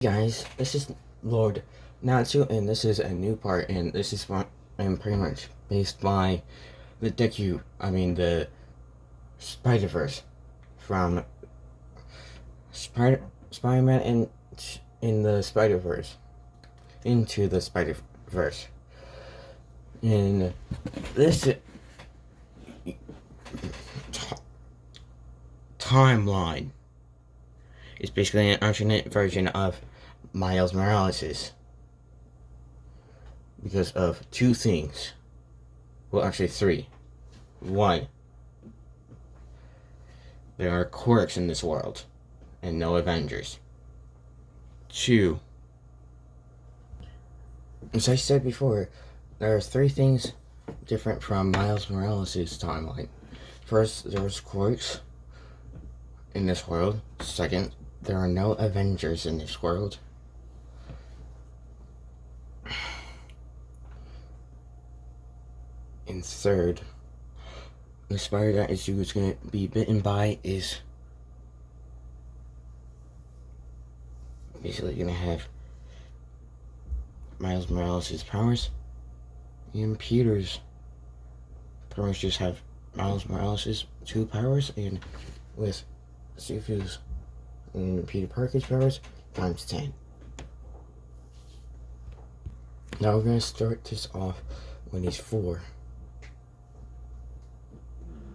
Guys, this is Lord Natsu, and this is a new part, and this is what I'm pretty much based by the deku, the Spider-Verse from Spiderman in the Spider-Verse, into the Spider-Verse. And this timeline is basically an alternate version of Miles Morales' because of two things. Well, actually three. One, there are quirks in this world and no Avengers. Two, as I said before, there are three things different from Miles Morales' timeline. First, there's quirks in this world. Second, there are no Avengers in this world. And third, the spider that is going to be bitten by is basically going to have Miles Morales' powers, and Peter's pretty much just have Miles Morales' two powers, and with Sufu's and Peter Parker's powers times 10. Now we're going to start this off when he's 4.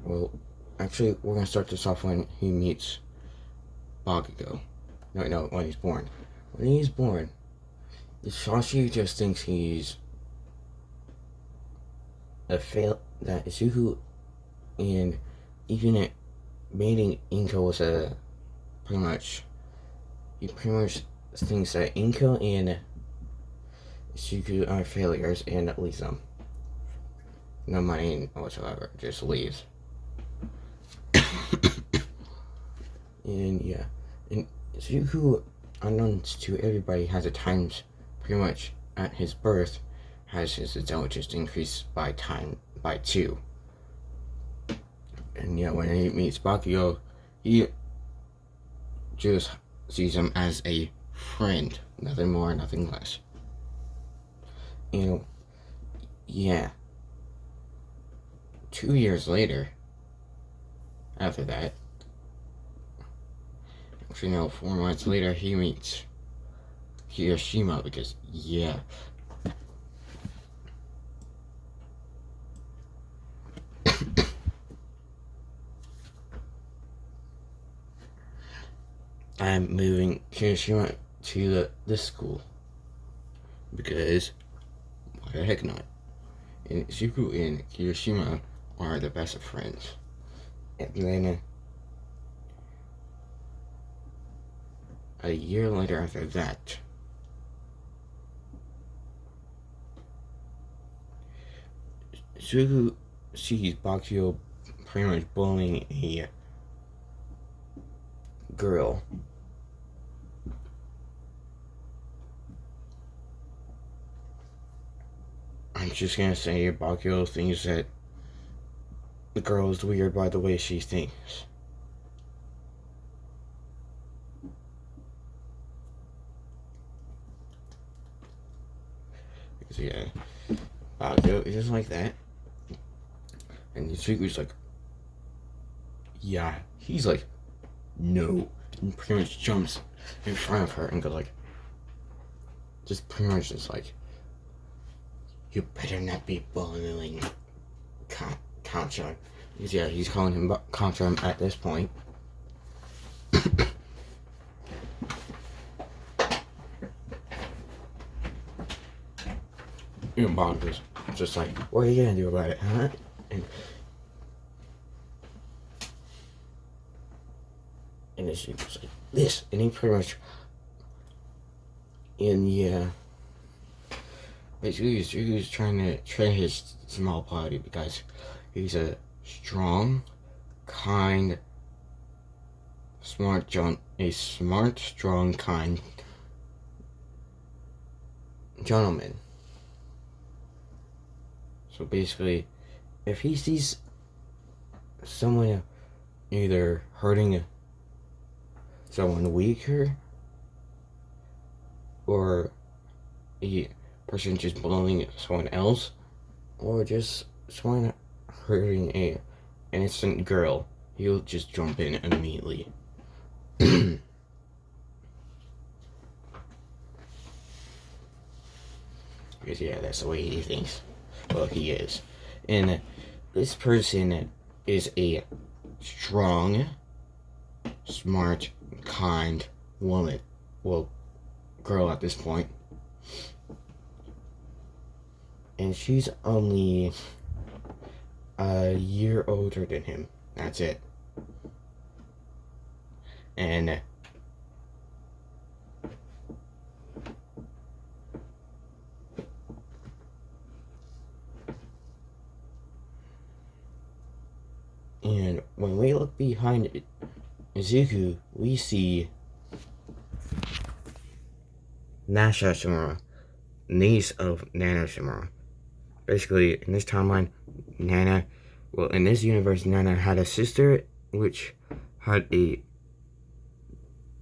Well, actually, we're going to start this off when he meets Bakugo. No, when he's born. When he's born, Shashi just thinks he's a fail, that Izuku and even mating Inko was he pretty much thinks that Inko and Izuku are failures and leaves them. No money whatsoever, just leaves. And Izuku, unknown to everybody, has at times, pretty much at his birth, has his intelligence increased by 2. And when he meets Bakugo, he just sees him as a friend, nothing more, nothing less. 2 years later, after that, actually no, 4 months later, he meets Hiroshima because, I'm moving Hiroshima to this school because why the heck not? And Izuku and Hiroshima are the best of friends. And then a year later after that, Izuku sees Bakugo pretty much bullying a girl. I'm just gonna say Bakugo thinks that the girl is weird by the way she thinks. Because Bakugo is just like that. And Izuku's like, he's like, no. And pretty much jumps in front of her and goes like, just pretty much just like, you better not be bullying Contra. He's calling him Contra at this point. And Bakugo's just like, what are you gonna do about it, huh? And she was like, this, and he pretty much, basically he's trying to train his small body because he's a strong, kind, smart, strong, kind gentleman. So basically, if he sees someone either hurting someone weaker or a person just bullying someone else, or just someone hurting a innocent girl, he'll just jump in immediately. Because yeah, that's the way he thinks. Well, he is. And this person is a strong, smart, kind woman. Well, girl at this point. And she's only a year older than him. That's it. And when we look behind Izuku, we see Nasha Shimura, niece of Nana Shimura. Basically, in this timeline, in this universe, Nana had a sister, which had a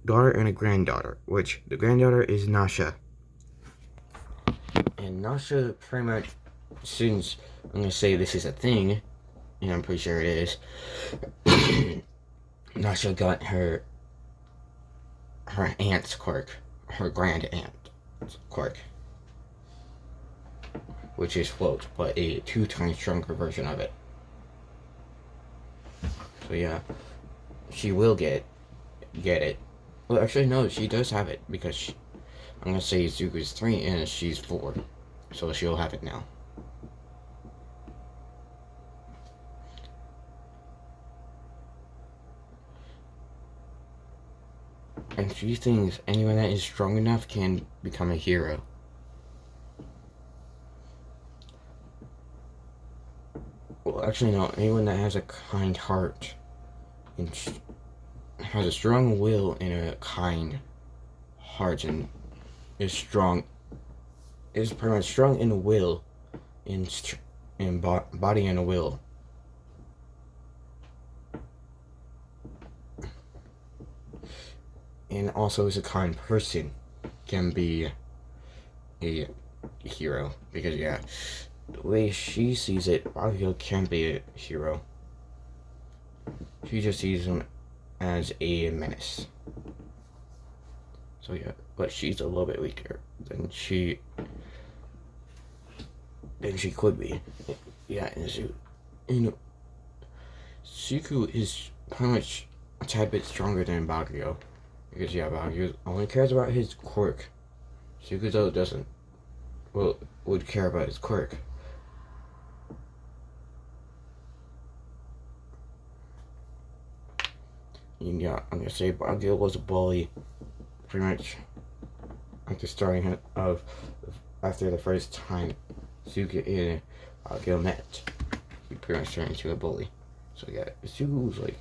daughter and a granddaughter, which the granddaughter is Nasha. And Nasha pretty much, since I'm going to say this is a thing, and I'm pretty sure it is, Nasha got her aunt's quirk, her grand aunt's quirk, which is float, but a 2 times stronger version of it. So yeah, she will get it. Well, actually no, she does have it, because I'm gonna say Zuko's 3 and she's 4, so she'll have it now. And she thinks anyone that is strong enough can become a hero. Well, actually no, anyone that has a kind heart and has a strong will and a kind heart and is pretty much strong in the will, in body and a will. And also is a kind person, can be a hero. Because yeah, the way she sees it, Bakugo can't be a hero. She just sees him as a menace. So yeah, but she's a little bit weaker than she could be. Yeah, and Suku is pretty much a tad bit stronger than Bakugo. Because yeah, Bakugo only cares about his quirk. Suku though doesn't. Well, would care about his quirk. And yeah, I'm gonna say Bakugo was a bully, pretty much at the starting of after the first time Suku and Bakugo met. He pretty much turned into a bully. So yeah, Suku was like,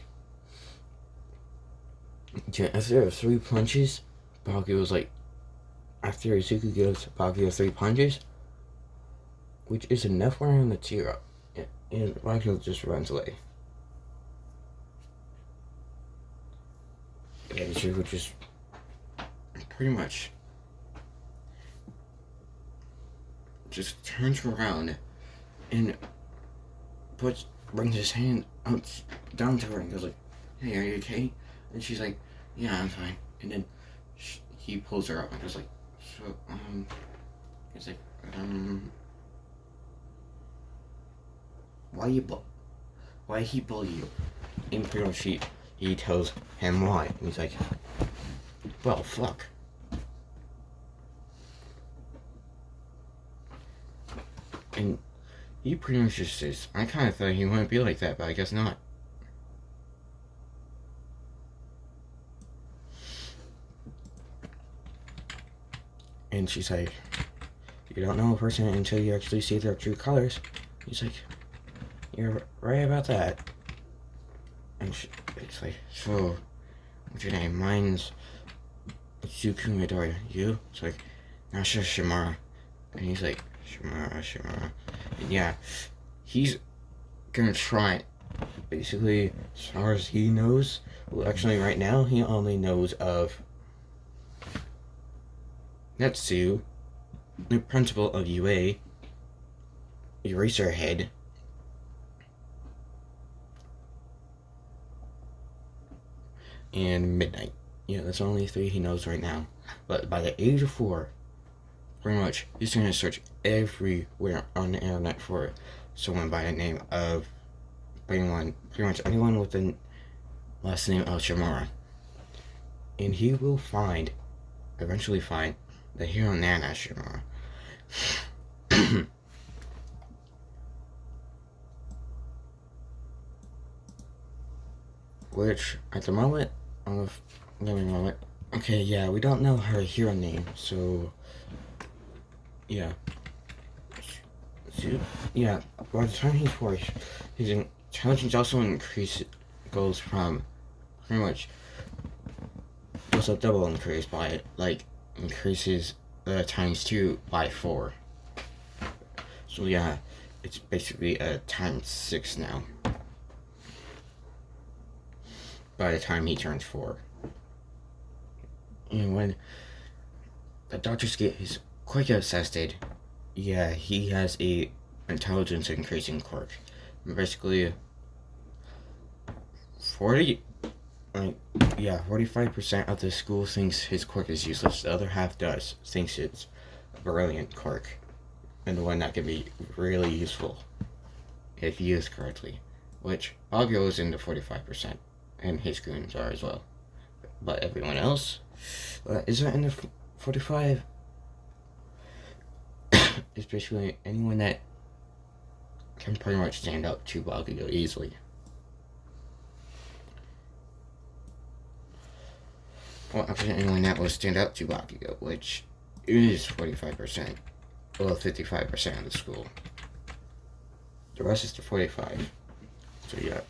yeah, after 3 punches, Bakugo was like, after Izuku gives Bakugo 3 punches, which is enough for him to tear up, and Bakugo just runs away. And Izuku just pretty much just turns around and brings his hand out down to her and goes like, "Hey, are you okay?" And she's like, "Yeah, I'm fine." And then he pulls her up and goes like, "So, it's like, why he bully you?" In pretty much he tells him why. And he's like, "Well, fuck." And he pretty much just says, "I kind of thought he wouldn't be like that, but I guess not." And she's like, "You don't know a person until you actually see their true colors." He's like, "You're right about that." And it's like, "So, what's your name?" "Mine's Zuku Midoriya." "You?" It's like, "Nasha Shimura." And he's like, Shimura. And yeah, he's gonna try, basically, as far as he knows. Well, actually, right now, he only knows of Netsu, the principal of UA, Eraserhead, and Midnight. Yeah, that's only 3 he knows right now. But by the age of 4, pretty much, he's going to search everywhere on the internet for someone by the name of pretty much anyone with the last name of Shimura. And he will eventually find the hero Nana Shimura. Which, at the moment, give me a moment. Okay, yeah, we don't know her hero name, so yeah. So, yeah, by the time he's 4, his intelligence also goes from pretty much a double increase by increases times 2 by 4. So yeah, it's basically a times 6 now. By the time he turns 4. And when the doctors get his quirk assessed, yeah, he has a intelligence increasing quirk. Basically, 45% of the school thinks his quirk is useless. The other half thinks it's a brilliant quirk, and the one that can be really useful if used correctly. Which Baguio is in the 45%, and his goons are as well. But everyone else isn't in the 45. Especially anyone that can pretty much stand up to Baguio easily. Well, actually, anyone that will stand up to Bakugo, which is 45%, well, 55% of the school. The rest is the 45. So yeah,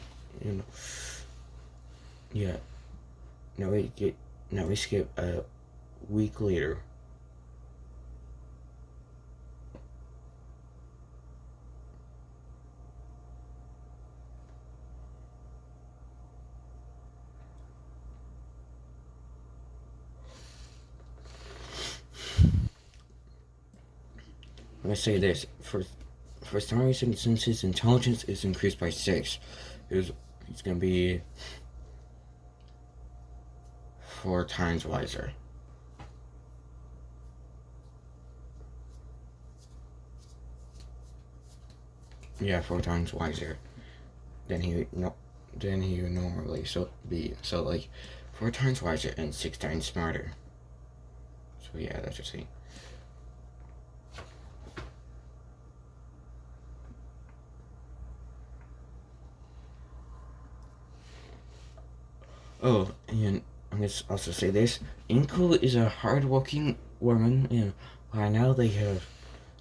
yeah. Now we skip a week later. Let's say this for some reason, since his intelligence is increased by 6, he's gonna be 4 times wiser. Yeah, 4 times wiser than he would normally be. So like 4 times wiser and 6 times smarter. So yeah, that's your thing. Oh, and I'm going to also say this. Inko is a hard-working woman, and by now they have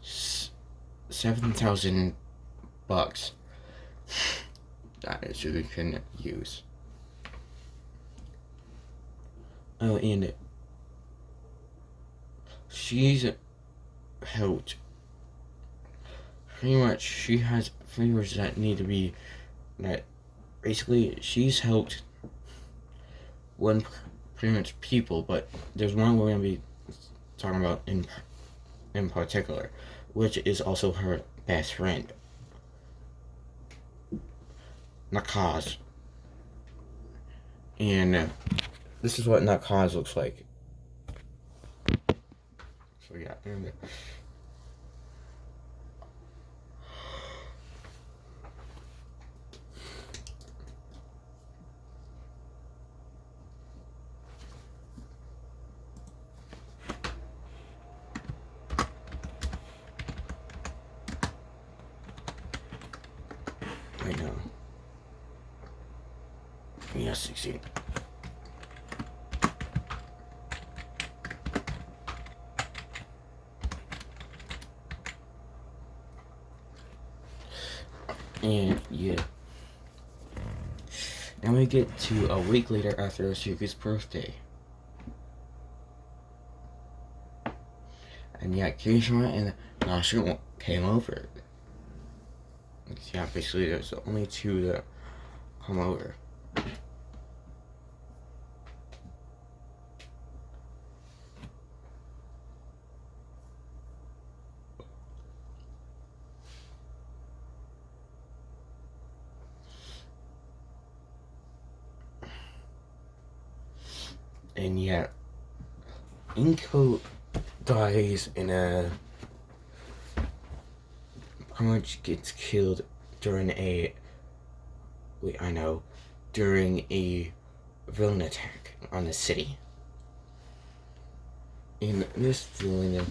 $7,000 that she can use. Oh, and she's helped. Pretty much, she has favors that need to be, that basically, she's helped one pretty much people, but there's one we're going to be talking about in particular, which is also her best friend, Nakaz. And this is what Nakaz looks like. So yeah, and I know. Yes, 16. And yeah. Then we get to a week later after Suku's birthday. And yeah, Kirishima and Nashima came over. Yeah, basically there's only 2 that come over. And yeah, Inko dies in a pretty much gets killed during a during a villain attack on the city. And this villain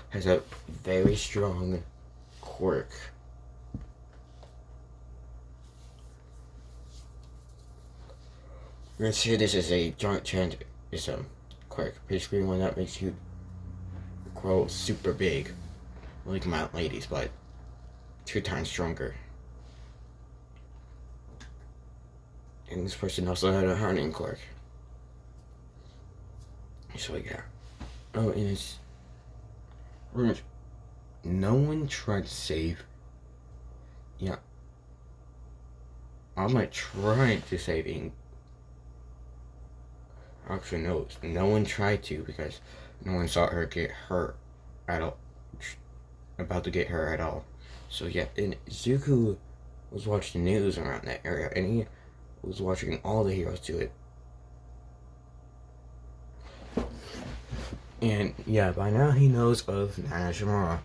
has a very strong quirk. We're gonna say this is a giant chantism quirk, basically one that makes you grow super big, like Mount Ladies, but 2 times stronger. And this person also had a hunting quirk. So yeah. Oh, and it's pretty much no one tried to save. Yeah. I'm not trying to save Ink. Actually, no one tried to because no one saw her get hurt at all. About to get her at all. So yeah, and Zuko was watching the news around that area, and he was watching all the heroes do it. And yeah, by now he knows of Nana Shimura.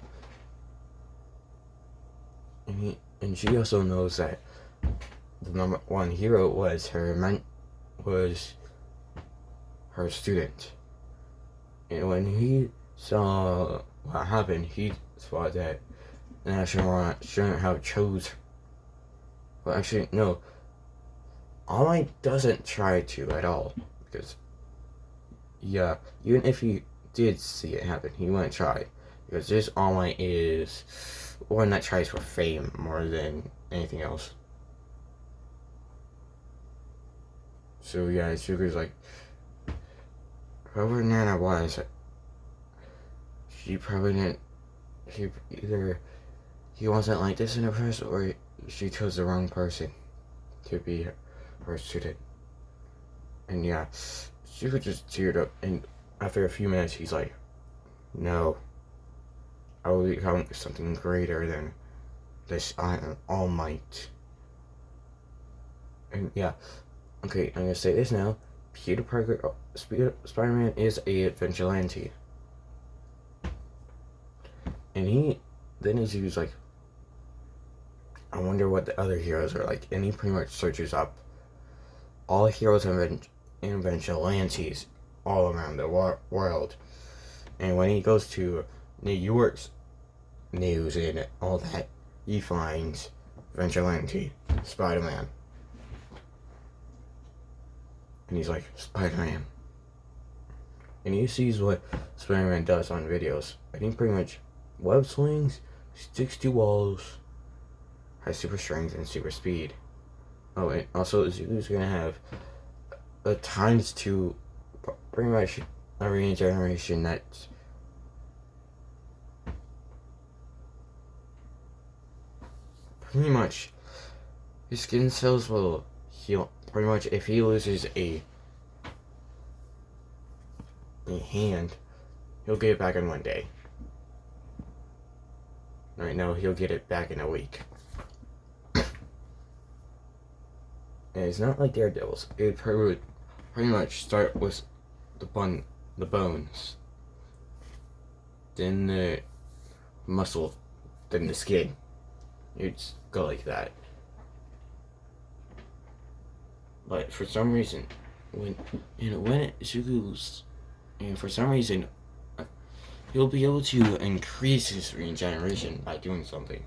And she also knows that the number 1 hero was her student. And when he saw what happened, he thought that Nana Shimura shouldn't have chose. Well, actually, no. All Might doesn't try to at all, because yeah, even if he did see it happen, he wouldn't try, because this All Might is one that tries for fame more than anything else. So yeah, Sugar's like, whoever Nana was, she probably didn't. He wasn't like this in the past, or she chose the wrong person to be her student. And yeah, Sugar just teared up, and after a few minutes, he's like, no, I will become something greater than this All Might. And yeah, okay, I'm gonna say this now. Peter Parker, Spider-Man is a vigilante. And then he was like, I wonder what the other heroes are like. And he pretty much searches up all heroes and vigilantes all around the world. And when he goes to New York's news and all that, he finds vigilante Spider-Man. And he's like, Spider-Man. And he sees what Spider-Man does on videos. And he pretty much web slings, sticks to walls, has super strength and super speed. Oh, and also Zuko's gonna have a ×2, pretty much a regeneration that's pretty much his skin cells will heal. Pretty much, if he loses a hand, he'll get it back in 1 day. Right now, he'll get it back in a week. And it's not like Daredevil's. It would pretty much start with the bones, then the muscle, then the skin. It'd go like that. But for some reason, for some reason, he'll be able to increase his regeneration by doing something.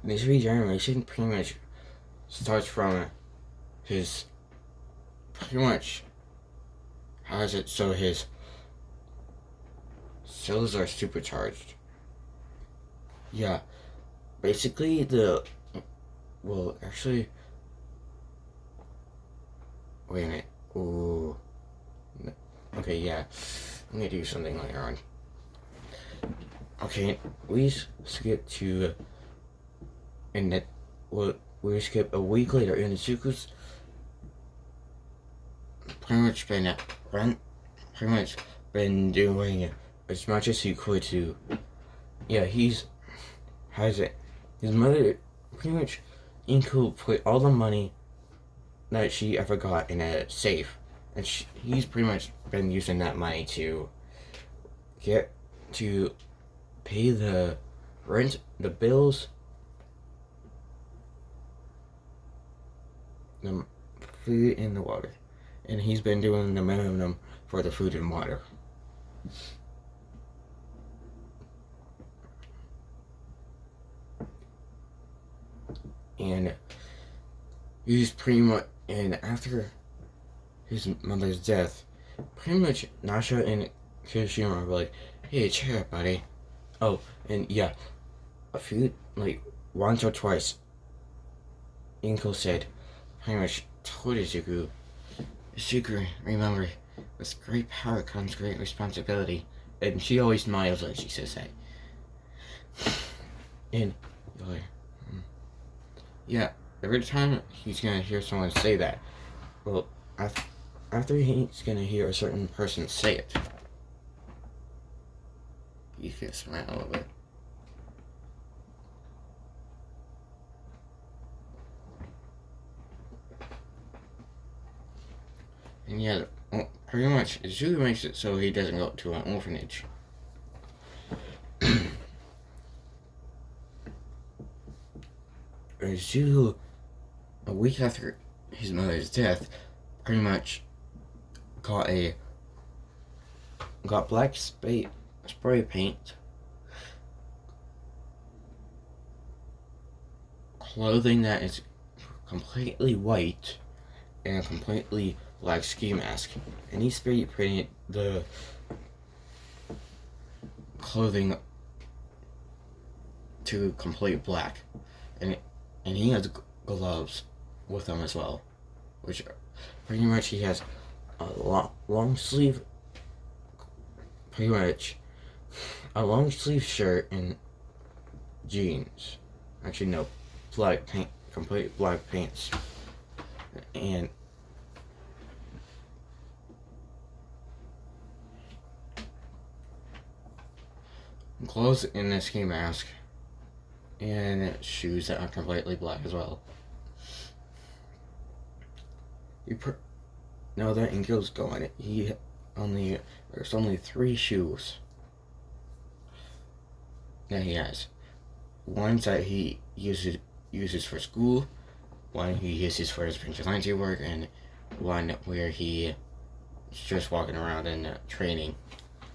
This regeneration pretty much starts from his, pretty much has it so his cells are supercharged. Yeah, basically actually, wait a minute. Ooh. Okay, yeah, I'm gonna do something later on. Okay, we skip to, and that, well, we skip a week later, and Zuko's pretty much been pretty much been doing as much as he could to. Yeah, he's has it. His mother pretty much Inko put all the money that she ever got in a safe, and he's pretty much been using that money to pay the rent, the bills, the food, and the water. And he's been doing the minimum for the food and water. And he's pretty much, and after his mother's death, pretty much Nasha and Kirishima were like, hey, cheer up, buddy. Oh, and yeah, a few, like, once or twice, Inko said, pretty much told Izuku, remember, with great power comes great responsibility. And she always smiles when she says that. And you're like, yeah, every time he's gonna hear someone say that, well, after he's gonna hear a certain person say it, you can smile a little bit. And yeah, pretty much, Zuko makes it so he doesn't go to an orphanage. Zuko, a week after his mother's death, pretty much got black spray paint, clothing that is completely white, and a completely black ski mask. And he spray painted the clothing to complete black, and he has gloves with him as well, which pretty much he has a long sleeve, pretty much a long sleeve shirt and jeans. Actually, no, black paint, complete black pants, and clothes in a ski mask, and shoes that are completely black as well. Now that Inko's gone, there's only 3 shoes that he has. One that he uses for school, one he uses for his vigilante work, and one where he's just walking around and training.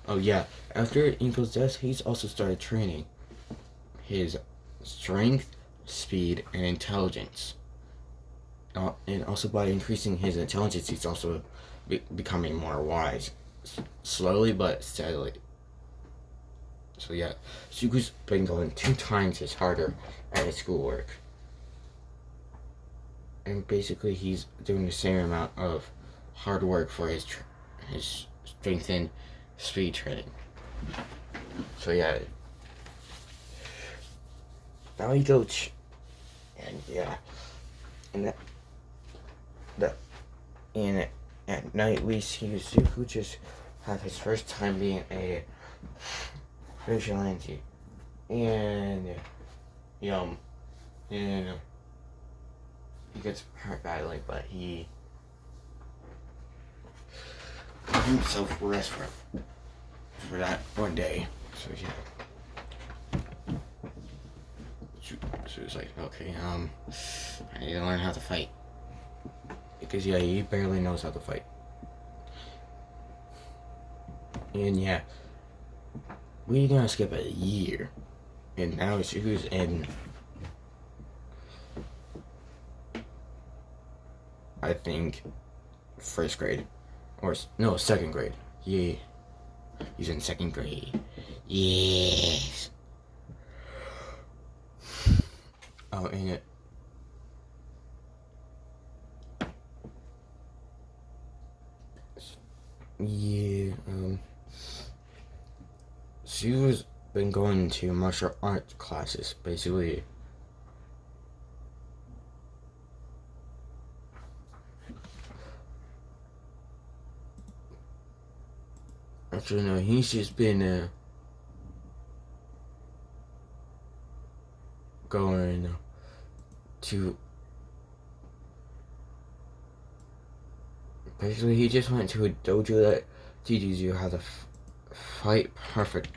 Oh yeah, after Inko's death, he's also started training his strength, speed, and intelligence. And also by increasing his intelligence, he's also becoming more wise, slowly but steadily. So yeah, Zuko's been going 2 times as harder at his schoolwork. And basically he's doing the same amount of hard work for his strength and speed training. So yeah, now he goes, and yeah, and at night we see Zuko just have his first time being a vigilante, and he gets hurt badly, but he let himself rest for that one day. So yeah. So it's like, okay, I need to learn how to fight. Because yeah, he barely knows how to fight. And yeah, we're gonna skip a year. And now Zuko's in, I think, 1st grade. Or, no, 2nd grade. Yeah. He's in 2nd grade. Yes. Oh, and it. Yeah, Zuko's been going to martial arts classes, basically. Actually, no, he's just been going to. Basically, he just went to a dojo that teaches you how to fight perfect.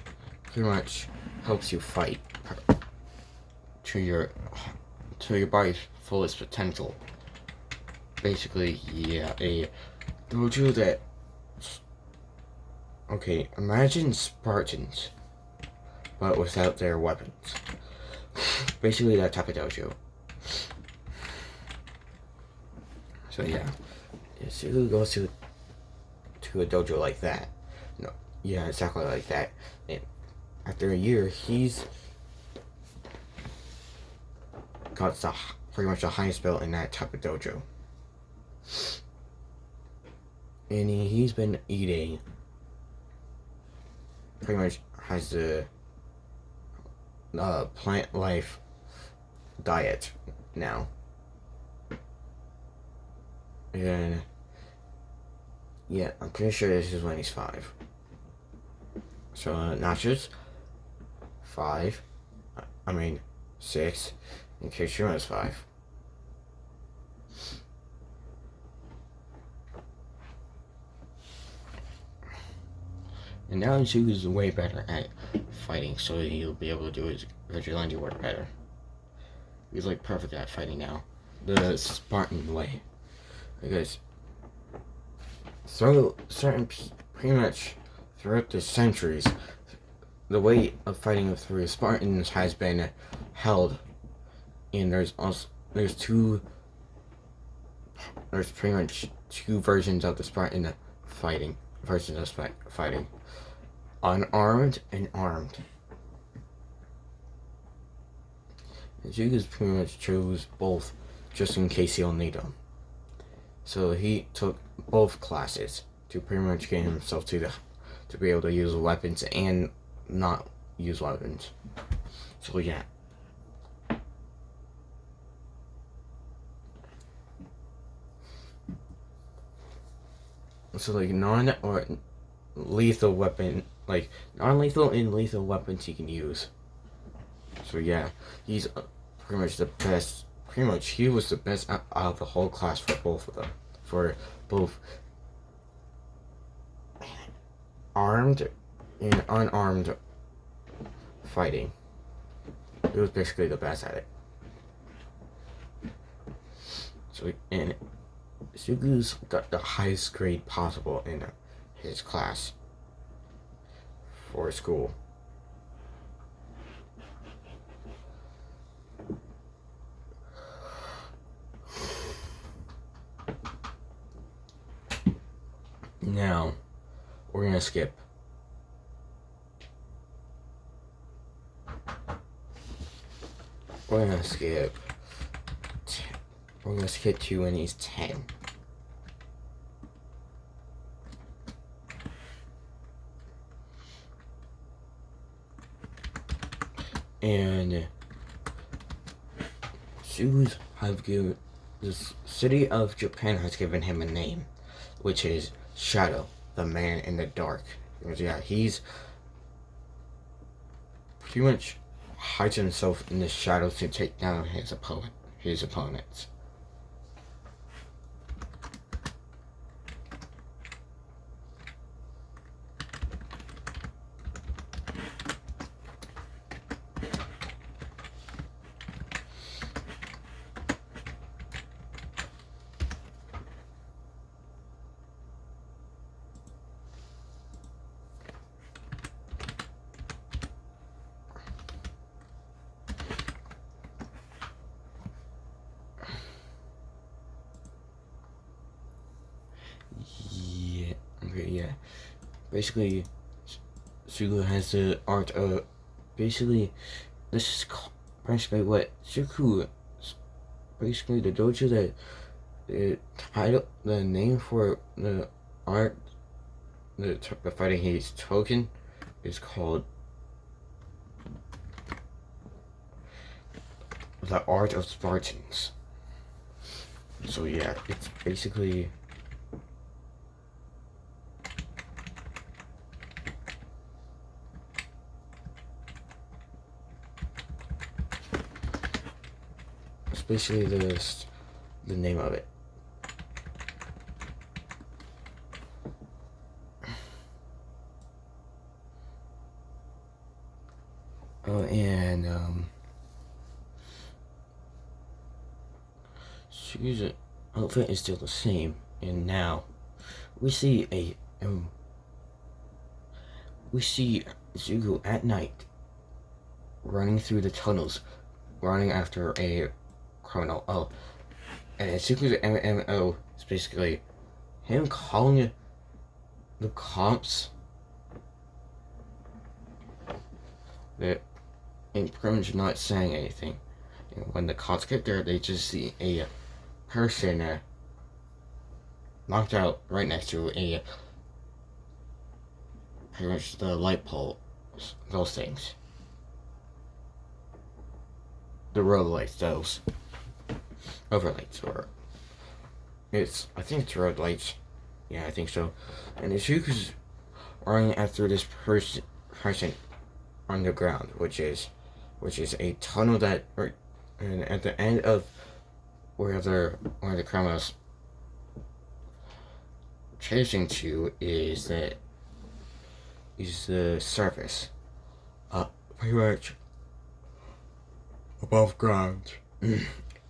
Pretty much helps you fight to your body's fullest potential. Basically, yeah, a dojo that. Okay, imagine Spartans, but without their weapons. Basically, that type of dojo. So yeah, Suzu goes to a dojo like that. No, yeah, exactly like that. And after a year, he's got pretty much the highest belt in that type of dojo. And he's been eating. Pretty much has the plant life diet now. And yeah, I'm pretty sure this is when he's 5. So Nachos, 5. 6. And Kirishima 5. And now Izuku's way better at fighting, so he'll be able to do his vigilante work better. He's like perfect at fighting now. The Spartan way. Because pretty much throughout the centuries, the way of fighting through Spartans has been held, and there's pretty much 2 versions of the Spartan fighting. Unarmed and armed. Izuku's pretty much chose both just in case he'll need them. So he took both classes to pretty much get himself to be able to use weapons and not use weapons. So yeah. So like lethal weapon, like non-lethal and lethal weapons he can use. So yeah, he's pretty much the best. Pretty much, he was the best out of the whole class for both of them. For both armed and unarmed fighting. He was basically the best at it. So, and Sugu's got the highest grade possible in his class for school. Now, we're gonna skip. We're gonna skip to when he's 10. And zoos have given the city of Japan has given him a name, which is Shadow, the man in the dark. Because yeah, he's pretty much hides himself in the shadows to take down his opponents. Yeah. Basically, Sugu has the art of. Basically, this is basically what Sugu. Basically, the dojo that the name for the art, the fighting he's token, is called the Art of Spartans. So yeah, it's basically. basically the name of it. Oh, and Sue's outfit is still the same, and now we see Zuko at night running through the tunnels, running after a criminal. Oh, and Zuko's MMO is basically him calling the cops that and pretty much not saying anything. And when the cops get there, they just see a person knocked out right next to a pretty much the light pole, those things. The road lights, those overlights, or I think it's road lights. Yeah, I think so. And Izuku's running after this person underground, which is a tunnel that, and at the end of where the criminals chasing to is the surface, pretty much above ground.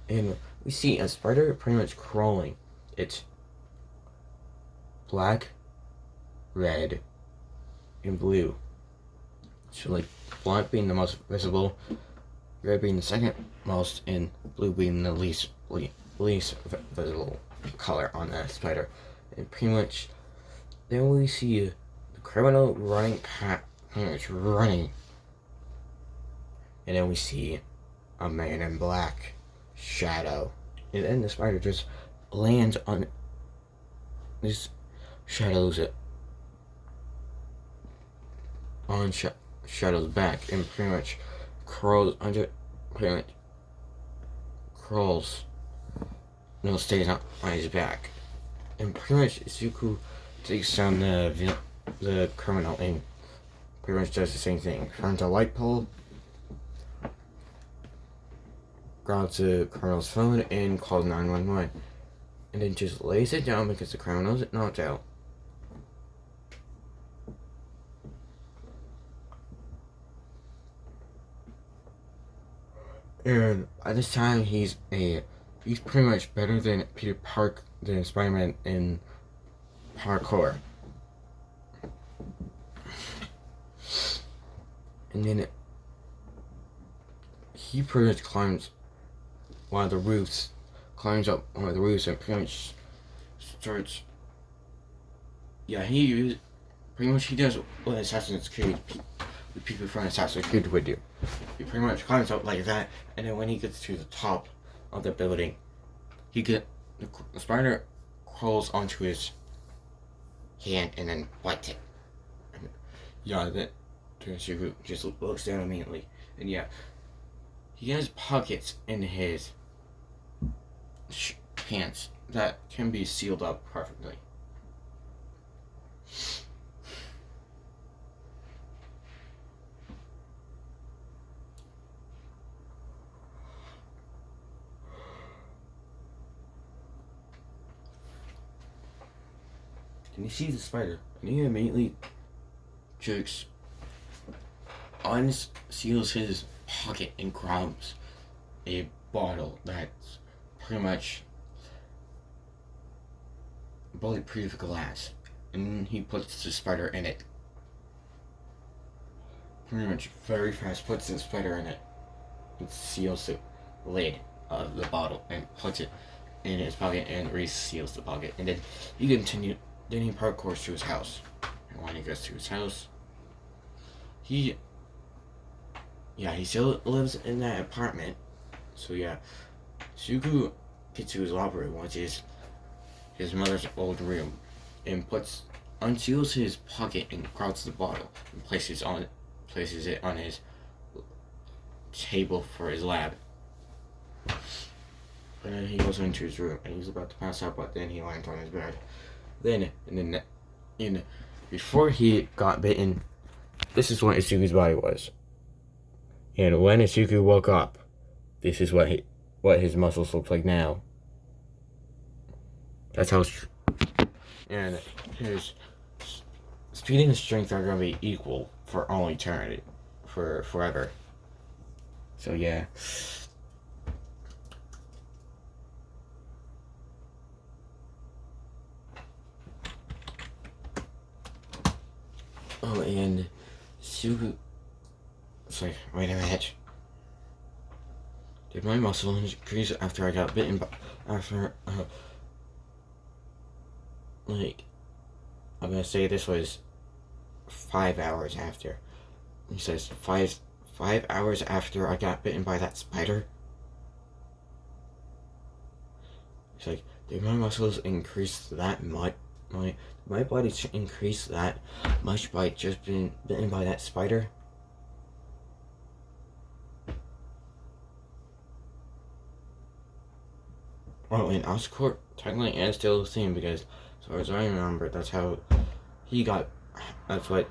And we see a spider pretty much crawling. It's black, red, and blue. So like black being the most visible, red being the second most, and blue being the least visible color on the spider. And pretty much then we see the criminal running pretty much running. And then we see a man in black shadow. And then the spider just lands on this Shadow's Shadow's back and pretty much crawls, stays on his back. And pretty much Zuko takes down the criminal and pretty much does the same thing. Finds a light pole, grabs the criminal's phone and calls 911. And then just lays it down because the criminal's knocked out. And at this time, he's pretty much better than than Spider-Man in parkour. And then he pretty much climbs up one of the roofs and pretty much starts. Yeah, he does what Assassin's Creed, the people from Assassin's Creed would do. He pretty much climbs up like that, and then when he gets to the top of the building, the spider crawls onto his hand and then bites it. And that Tsuku just looks down immediately, and he has pockets in his pants that can be sealed up perfectly. And he sees the spider, and he immediately unseals his pocket and grabs a bottle that's pretty much bulletproof glass, and he puts the spider in it. Pretty much very fast puts the spider in it and seals the lid of the bottle and puts it in his pocket and reseals the pocket. And then he parkours to his house. And when he gets to his house, he still lives in that apartment. So Zuko gets to his locker room, which is his mother's old room, and unseals his pocket and grabs the bottle and places it on his table for his lab. And then he goes into his room and he's about to pass out, but then he lands on his bed. Before he got bitten, this is what Izuku's body was. And when Izuku woke up, this is what what his muscles look like now. That's how. And his speed and strength are gonna be equal for all eternity, for forever. So yeah. Oh, and Sugu. It's like, wait a minute. Did my muscle increase after I got bitten by. After. Like. I'm gonna say this was 5 hours after. He says, five hours after I got bitten by that spider? He's like, did my muscles increase that much? My body increased that much by just being bitten by that spider? Well, in Oscorp, technically it's still the same because, as far as I remember, that's how he got. That's what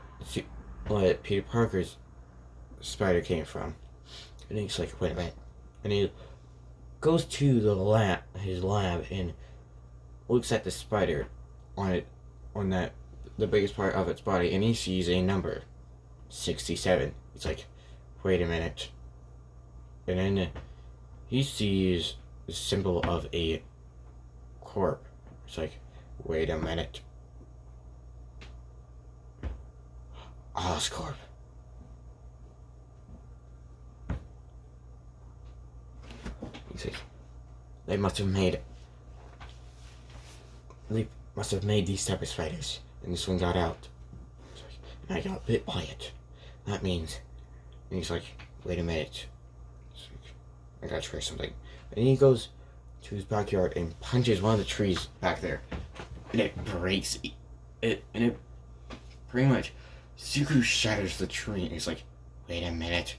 Peter Parker's spider came from. And he's like, wait a minute. And he goes to his lab, and looks at the spider on the biggest part of its body, and he sees a number, 67. It's like, wait a minute. And then he sees the symbol of a corp. It's like, wait a minute. Oscorp. He's like, they must have made these type of spiders, and this one got out. Like, and I got bit by it. That means, and he's like, wait a minute. Like, I gotta try something. And he goes to his backyard and punches one of the trees back there, and it breaks it, and it pretty much Suku shatters the tree, and he's like, wait a minute.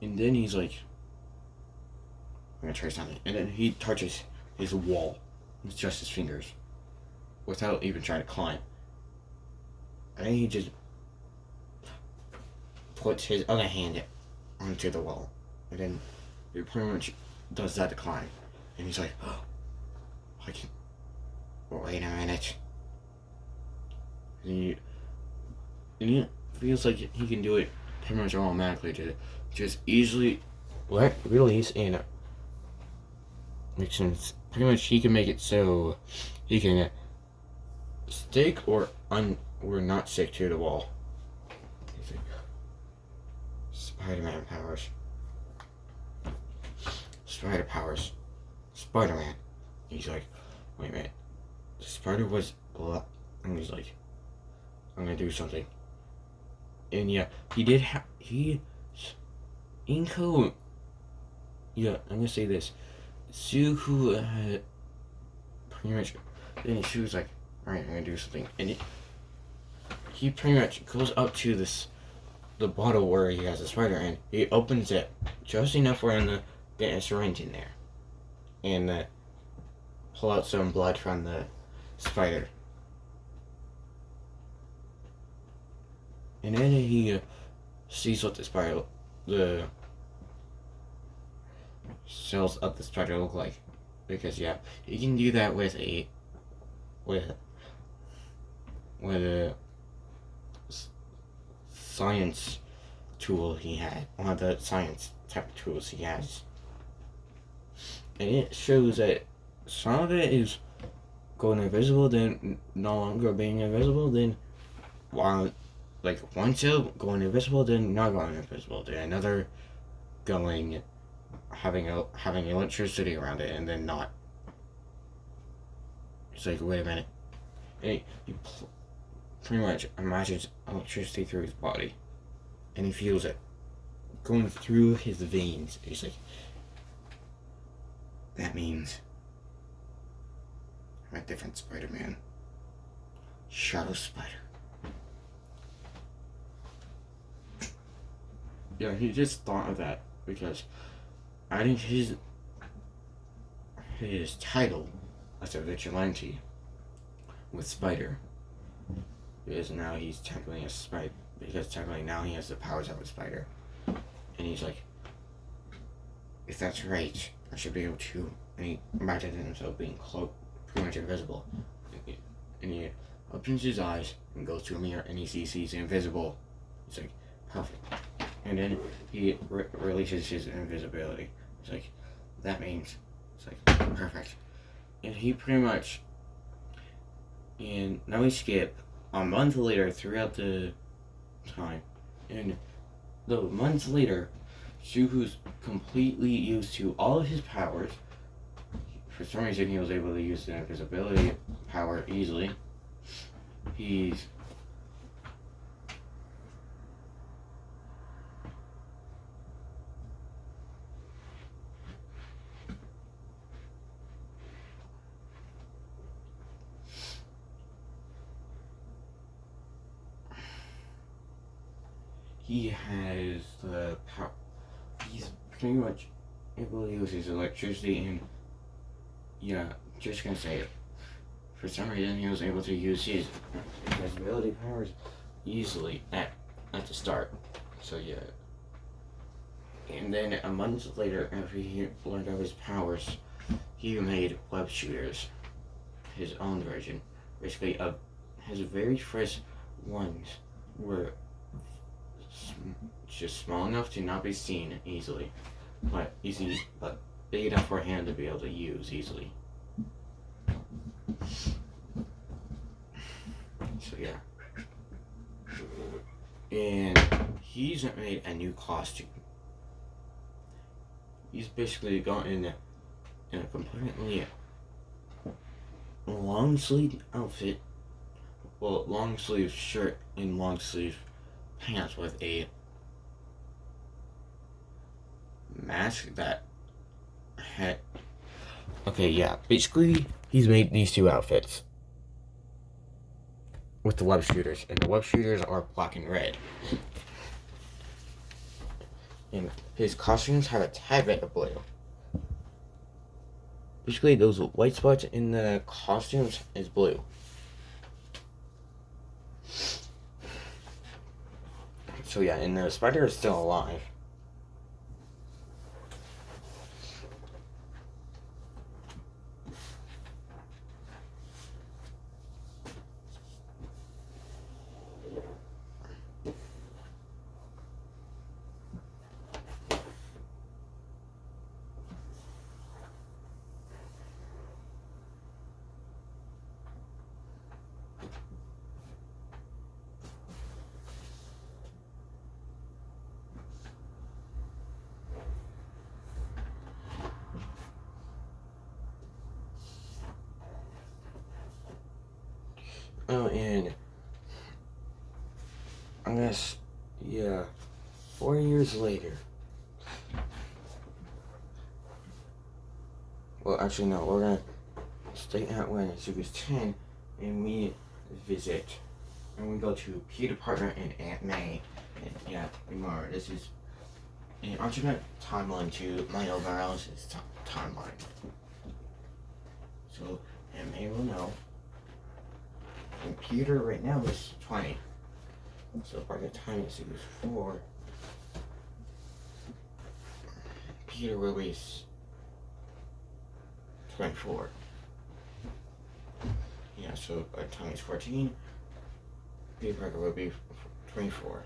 And then he's like, I'm gonna try something. And then he touches his wall with just his fingers, without even trying to climb. And then he just puts his other hand onto the wall. And then he pretty much does that to climb. And he's like, oh, I can. Wait a minute. And he feels like he can do it pretty much automatically to just easily release and pretty much he can make it so he can stick or not stick to the wall. Spider-Man powers. Spider powers. Spider-Man. He's like, wait a minute. The spider was black. And he's like, I'm gonna do something. And yeah, he did Inko. Yeah, I'm gonna say this. Suku had pretty much. Then she was like, alright, I'm gonna do something. And he pretty much goes up to the bottle where he has the spider, and he opens it just enough for him to get a syringe in there. And pull out some blood from the spider. And then he sees what the cells of the spider look like. Because yeah, you can do that with a science tool he had. One of the science type of tools he has. And it shows that some of it is going invisible, then no longer being invisible, then while like one cell going invisible, then not going invisible, then another going having electricity around it, and then not. It's like, wait a minute. And he pretty much imagines electricity through his body, and he feels it going through his veins. He's like, that means I'm a different Spider-Man. Shadow Spider. Yeah, he just thought of that because adding his title as a vigilante with Spider, because now he's technically a spider, because technically now he has the powers of a spider, and he's like, if that's right, I should be able to, imagine himself being cloaked, pretty much invisible. And he opens his eyes and goes to a mirror and he sees he's invisible. He's like, perfect. And then he releases his invisibility. It's like, that means, it's like, perfect. And he pretty much, and now we skip a month later throughout the time. And the months later, Zuko's completely used to all of his powers. For some reason, he was able to use the invisibility power easily. He has the power. He's pretty much able to use his electricity and, yeah, just gonna say it. For some reason, he was able to use his invisibility powers easily at the start. So, yeah. And then a month later, after he learned of his powers, he made web shooters, his own version. Basically, his very first ones were just small enough to not be seen easily, but big enough for him to be able to use easily. So yeah, and he's made a new costume. He's basically gone in a completely long sleeve outfit, well, long sleeve shirt and long sleeve pants with a mask that had. Okay, yeah. Basically, he's made these two outfits with the web shooters, and the web shooters are black and red. And his costumes have a tad bit of blue. Basically, those white spots in the costumes is blue. So yeah, and the spider is still alive. Oh, and I guess, yeah, 4 years later. Well, actually, no, we're gonna stay at when Zuko's 10, and we visit, and we go to Peter Parker and Aunt May. And yeah, remember, this is an alternate timeline to Miles Morales' timeline. So, Aunt May will know. And Peter right now is 20. So by the time he was 4, Peter will be 24. Yeah, so by the time he's 14, Peter Parker will be 24.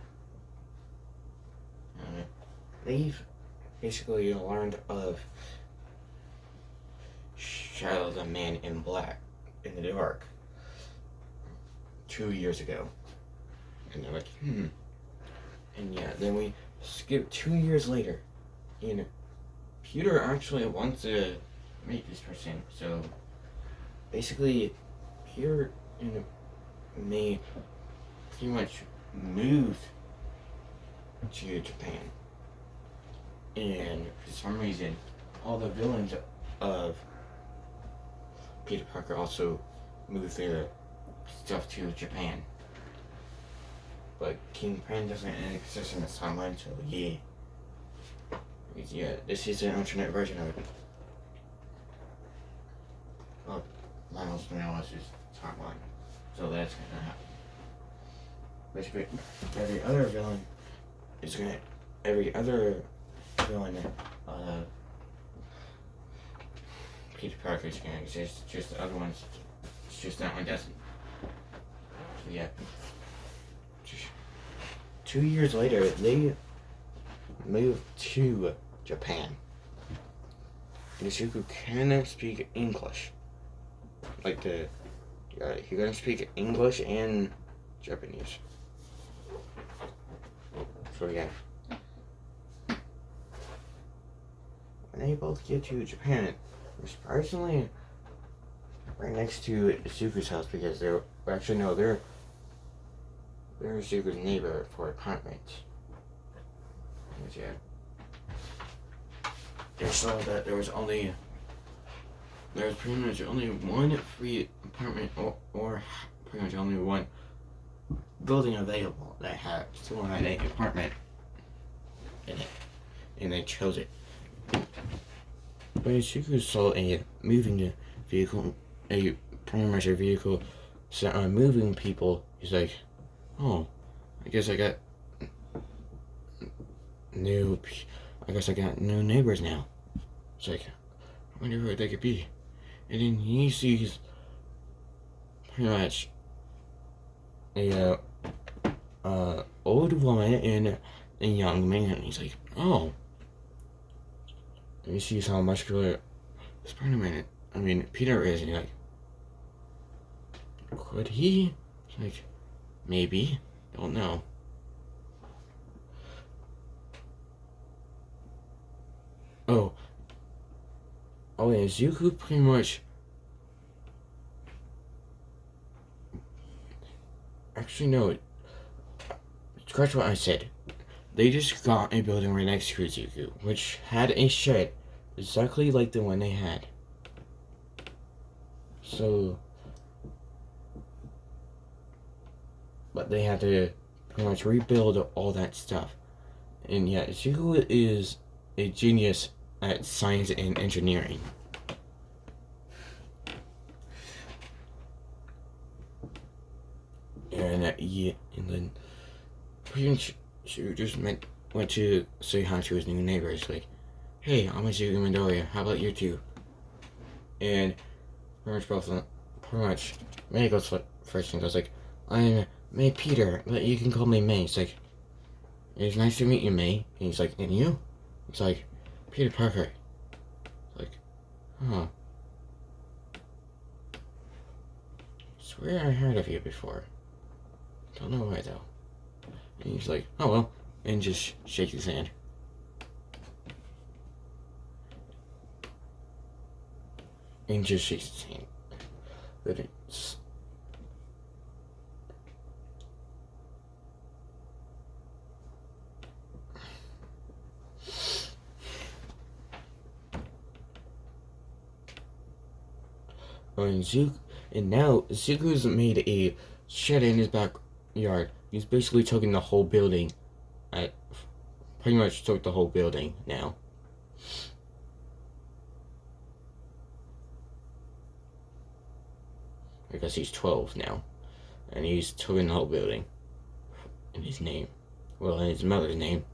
They've basically learned of Shadow the Man in Black in the dark 2 years ago. And they're like, And yeah, then we skip 2 years later. And Peter actually wants to meet this person. So basically, Peter and May pretty much moved to Japan. And for some reason, all the villains of Peter Parker also moved their stuff to Japan. But King Pen doesn't exist in this timeline, so yeah. Yeah, this is an alternate version of it. Of Miles Morales' timeline. So that's gonna happen. Basically, every other villain Peter Parker's can exist, just the other ones, it's just that one doesn't. So yeah. 2 years later, they moved to Japan. Nezuko cannot speak English. Like he can speak English and Japanese. So yeah. When they both get to Japan, they're surprisingly right next to Zuko's house because they're Zuko's neighbor for apartments. Yeah. They saw that there was pretty much only one free apartment or pretty much only one building available that still had an apartment in it. And they chose it. But Zuko saw a moving vehicle, pretty much a vehicle moving people. He's like, oh, I guess I got new neighbors now. It's like, I wonder who they could be. And then he sees pretty much a old woman and a young man. He's like, oh. And he sees how muscular Peter is, and he's like, could he? It's like, maybe. Don't know. Oh yeah, Zuko pretty much... Actually, no. Scratch what I said. They just got a building right next to Zuko, which had a shed exactly like the one they had. So... But they had to pretty much rebuild all that stuff. And yeah, Zuko is a genius at science and engineering. And then pretty much she just went to say hi to his new neighbors, like, hey, I'm Zuko Midoriya, how about you two? And pretty much May goes first and goes like, I'm May Peter, but you can call me May. It's like, it's nice to meet you, May. And he's like, and you? It's like, Peter Parker. It's like, huh. Swear I heard of you before. Don't know why though. And he's like, oh well, and just shakes his hand. And just shakes his hand. But it's... And now Zuko's made a shed in his backyard. He's basically taking the whole building. Pretty much took the whole building now. I guess he's 12 now. And he's taking the whole building. In his name. Well, in his mother's name.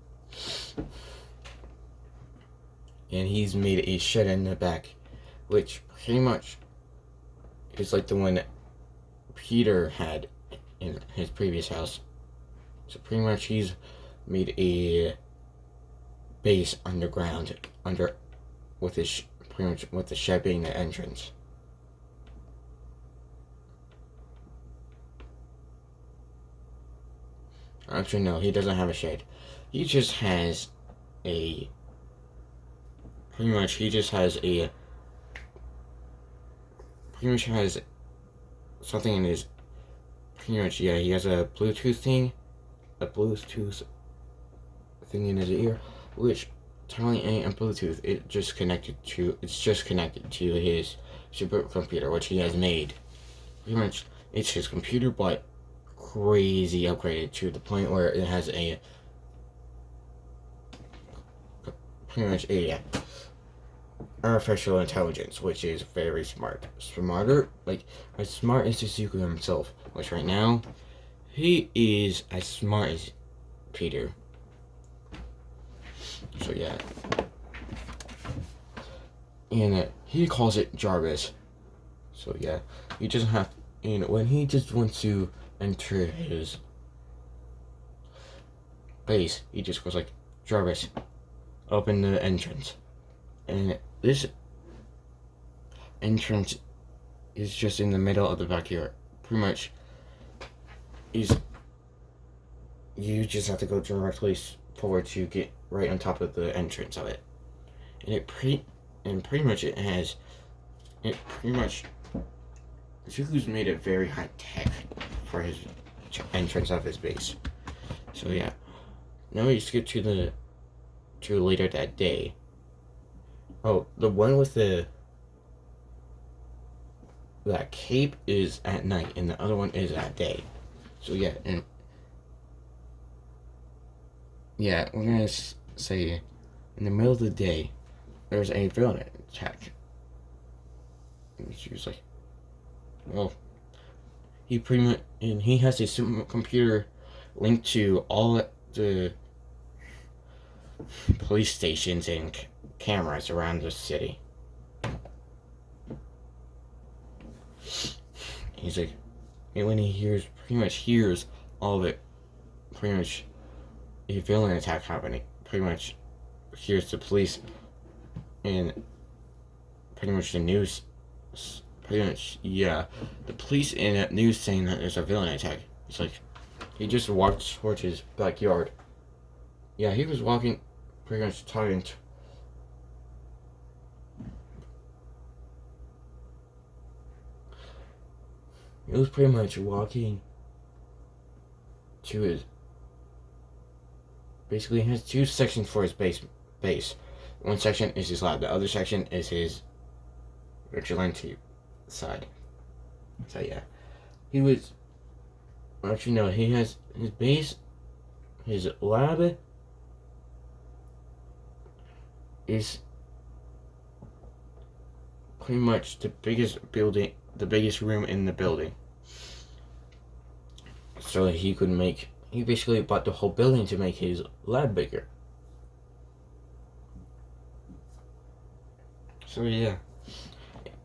And he's made a shed in the back. Which pretty much is like the one that Peter had in his previous house. So pretty much he's made a base underground with the shed being the entrance. Actually no, he doesn't have a shed. He just has a something in his, he has a Bluetooth thing in his ear, which technically ain't a Bluetooth. It's just connected to his supercomputer, which he has made. Pretty much, it's his computer, but crazy upgraded to the point where it has pretty much a artificial intelligence, which is very smart. Smarter, like as smart as Suzuki himself, which right now, he is as smart as Peter. So yeah. and he calls it Jarvis. So yeah, he just have, and when he just wants to enter his base, he just goes like, Jarvis, open the entrance. And this entrance is just in the middle of the backyard. Pretty much, you just have to go directly forward to get right on top of the entrance of it. And pretty much Zuku's made it very high tech for his entrance of his base. So yeah, now we skip to later that day. Oh, the one with that cape is at night, and the other one is at day. So yeah, and yeah, we're gonna say in the middle of the day, there's a villain attack. And she was like, well, he has a supercomputer linked to all the police stations and cameras around the city. He's like, and when he pretty much hears all of it, pretty much a villain attack happening, pretty much hears the police and pretty much the news, the police and news saying that there's a villain attack. It's like, he just walked towards his backyard. Yeah, he was walking, pretty much talking to, he was pretty much walking to his, basically he has two sections for his base. One section is his lab, the other section is his vigilante side. So yeah, he has his base, his lab is pretty much the biggest room in the building. So he basically bought the whole building to make his lab bigger. So yeah,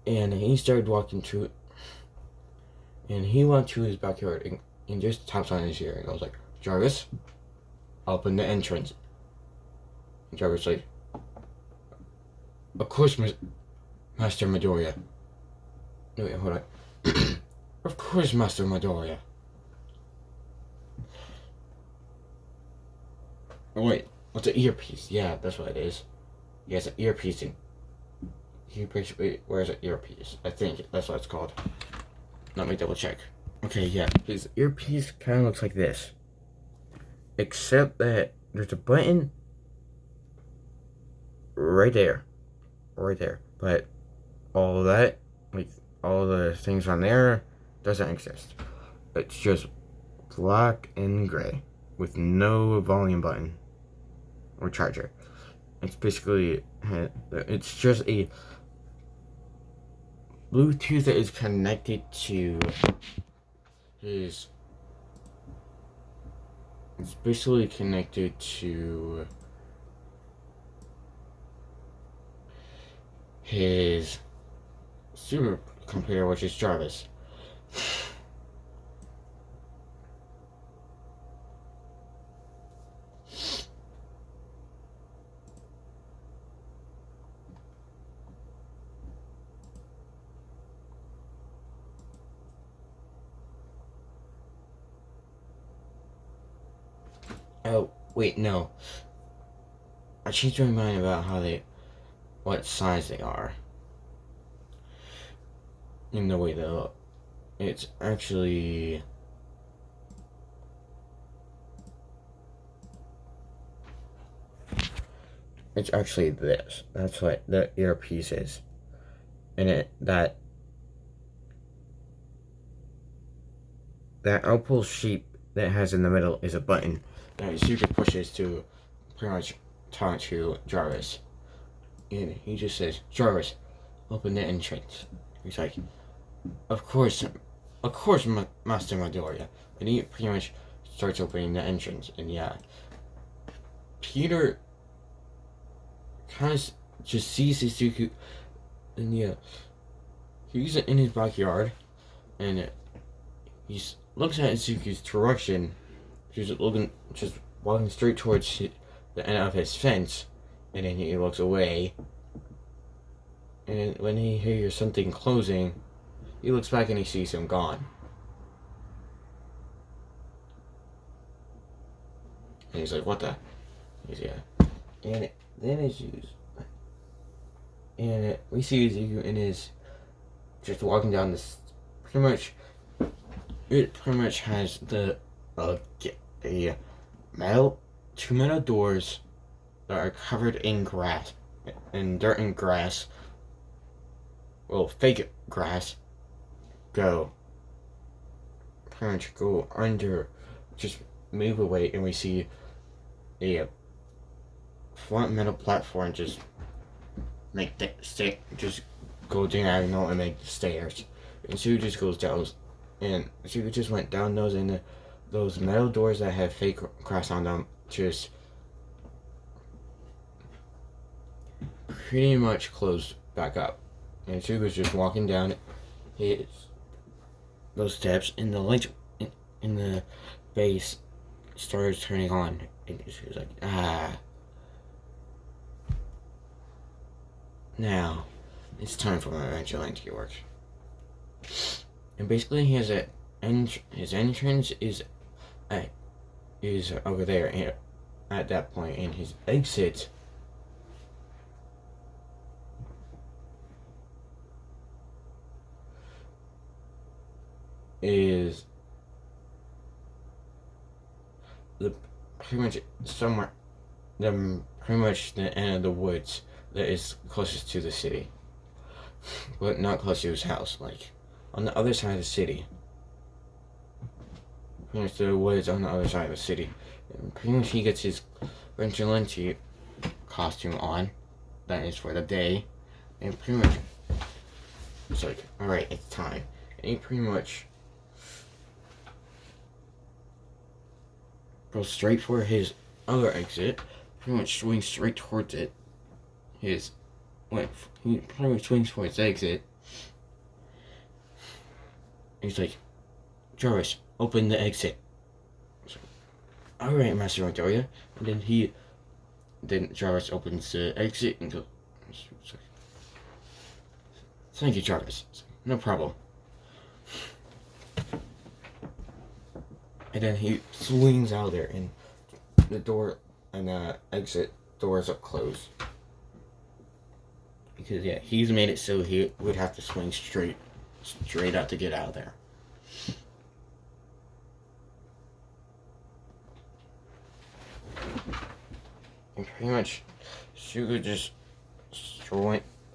and he started walking to it, and he went to his backyard and just taps on his ear and goes like, Jarvis, open the entrance. And Jarvis like, of course, Master Midoriya. No, wait, hold on. Of course, Master Midoriya. Oh wait, what's an earpiece? Yeah, that's what it is. He has an earpiece in. He basically wears an earpiece. I think that's what it's called. Let me double check. Okay, yeah, his earpiece kind of looks like this. Except that there's a button right there. But all that, like all the things on there, doesn't exist. It's just black and gray with no volume button or charger. It's basically, it's just a Bluetooth that is connected to his, it's basically connected to his supercomputer, which is Jarvis. Oh, wait, no. I changed my mind about what size they are. In the way they look. It's actually... It's actually this. That's what the earpiece is. And that opal shape that has in the middle is a button that Zuko pushes to pretty much talk to Jarvis. And he just says, Jarvis, open the entrance. He's like, of course, Master Midoriya. And he pretty much starts opening the entrance. And yeah, Peter kind of just sees Zuko And yeah, he's in his backyard, and he looks at Izuku's direction. He's just walking straight towards the end of his fence, and then he looks away. And when he hears something closing, he looks back and he sees him gone. And he's like, what the? He's, yeah. And then it's used. And we see Ezekiel in his, just walking down this, it pretty much has the, two metal doors that are covered in grass, and dirt and grass, well, fake grass, pretty much go under, just move away, and we see a front metal platform just make the stick, just go diagonal and make the stairs. And Sue just goes down, and she just went down those, and those metal doors that have fake grass on them just pretty much closed back up. And she was just walking down those steps, and the lights in the base started turning on, and she was like, now it's time for my vigilante work. And basically, his entrance is over there at that point, and his exit is pretty much the end of the woods that is closest to the city, but not close to his house, like on the other side of the city. Pretty much the woods on the other side of the city. And pretty much he gets his vigilante costume on, that is for the day, and pretty much it's like, alright, it's time. And he pretty much goes straight for his other exit, pretty much swings straight towards it. He pretty much swings for his exit. He's like, Jarvis, open the exit. Alright, Master Montoya. And then Jarvis opens the exit and goes, thank you, Jarvis. No problem. And then he swings out there, and the door and the exit doors are closed. Because yeah, he's made it so he would have to swing straight out to get out of there. And pretty much, Suga just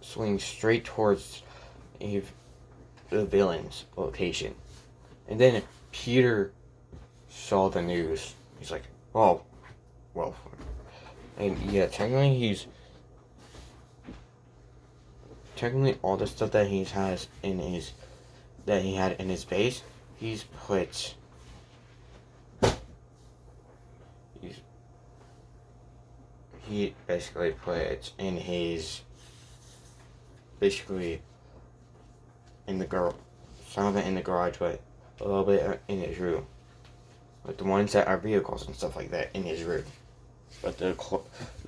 swings straight towards the villain's location. And then Peter saw the news. He's like, oh, well. And yeah, technically all the stuff that he had in his base, he basically put in his, in the garage, some of it in the garage, but a little bit in his room. Like the ones that are vehicles and stuff like that in his room. But the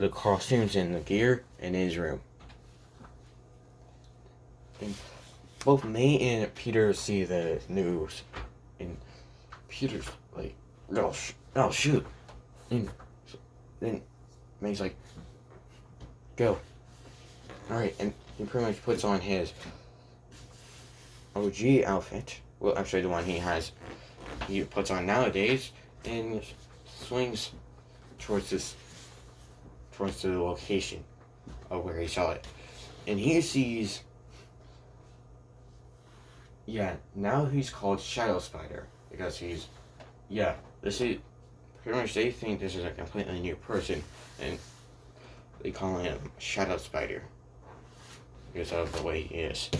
costumes and the gear in his room. And both May and Peter see the news, and Peter's like, "Oh shoot!" And then May's like, "Go." All right, and he pretty much puts on his OG outfit. Well, actually, the one he puts on nowadays, and swings towards the location of where he saw it, and he sees. Yeah, now he's called Shadow Spider, because this is, pretty much they think this is a completely new person, and they call him Shadow Spider, because of the way he is.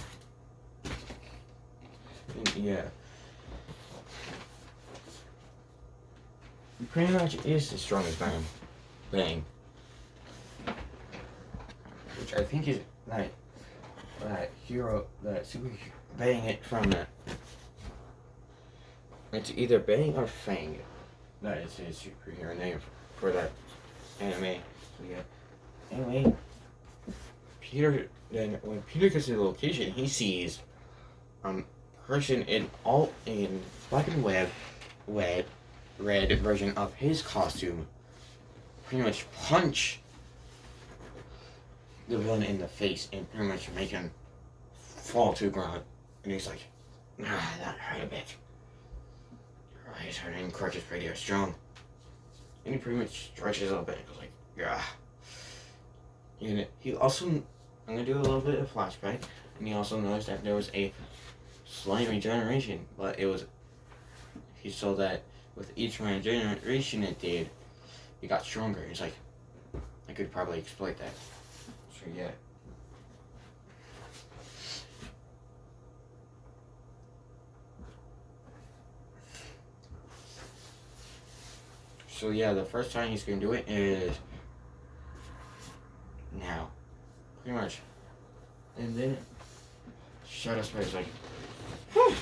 And yeah. He pretty much is the strongest thing. Which I think is, like, that super bang it from that. It's either Bang or Fang. That is his superhero name for that anime. So yeah. Anyway, when Peter gets to the location, he sees person in black and red version of his costume pretty much punch the villain in the face and pretty much make him fall to the ground. And he's like, that hurt a bit. His hurting, crutch is pretty strong. And he pretty much stretches up and goes like, yeah. And he also, I'm gonna do a little bit of flashback, and he also noticed that there was a slight regeneration, but he saw that with each regeneration it did, it got stronger. He's like, I could probably exploit that. So yeah. So yeah, the first time he's gonna do it is now. Pretty much. And then Shadow Spider's like, whew,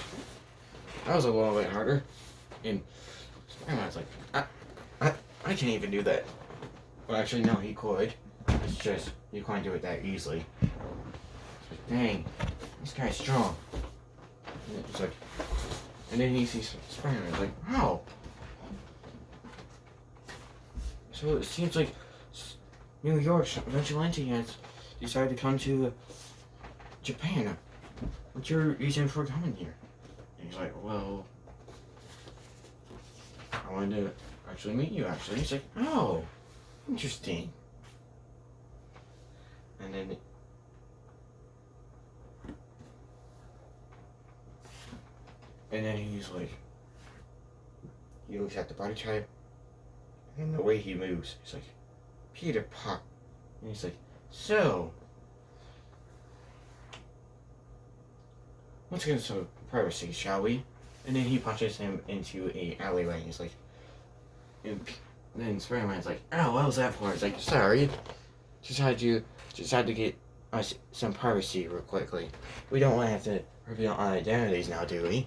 that was a little bit harder. And Spider-Man's like, I can't even do that. Well, actually, no, he could. It's just, you can't do it that easily. It's like, dang, this guy's strong. And it's like, and then he sees Spider-Man, like, how? So it seems like New York's vigilante has decided to come to Japan. What's your reason for coming here? And he's like, well, I wanted to actually meet you, actually. He's like, oh, interesting. And then he's like, he looks at the body type, and the way he moves, he's like, Peter Parker. And he's like, so, let's get some privacy, shall we? And then he punches him into a alleyway. He's like, and then Spider-Man's like, oh, what was that for? He's like, sorry, just had to get us some privacy real quickly. We don't want to have to reveal our identities now, do we?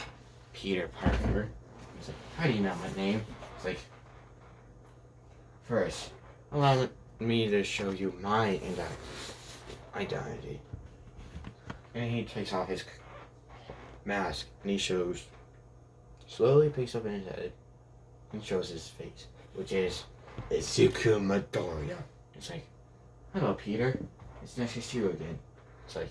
Peter Parker. He's like, how do you know my name? He's like, first, allow me to show you my identity. And he takes off his mask and he slowly picks up in his head and shows his face, which is Izuku Midoriya. It's like, hello Peter, it's nice to see you again. It's like,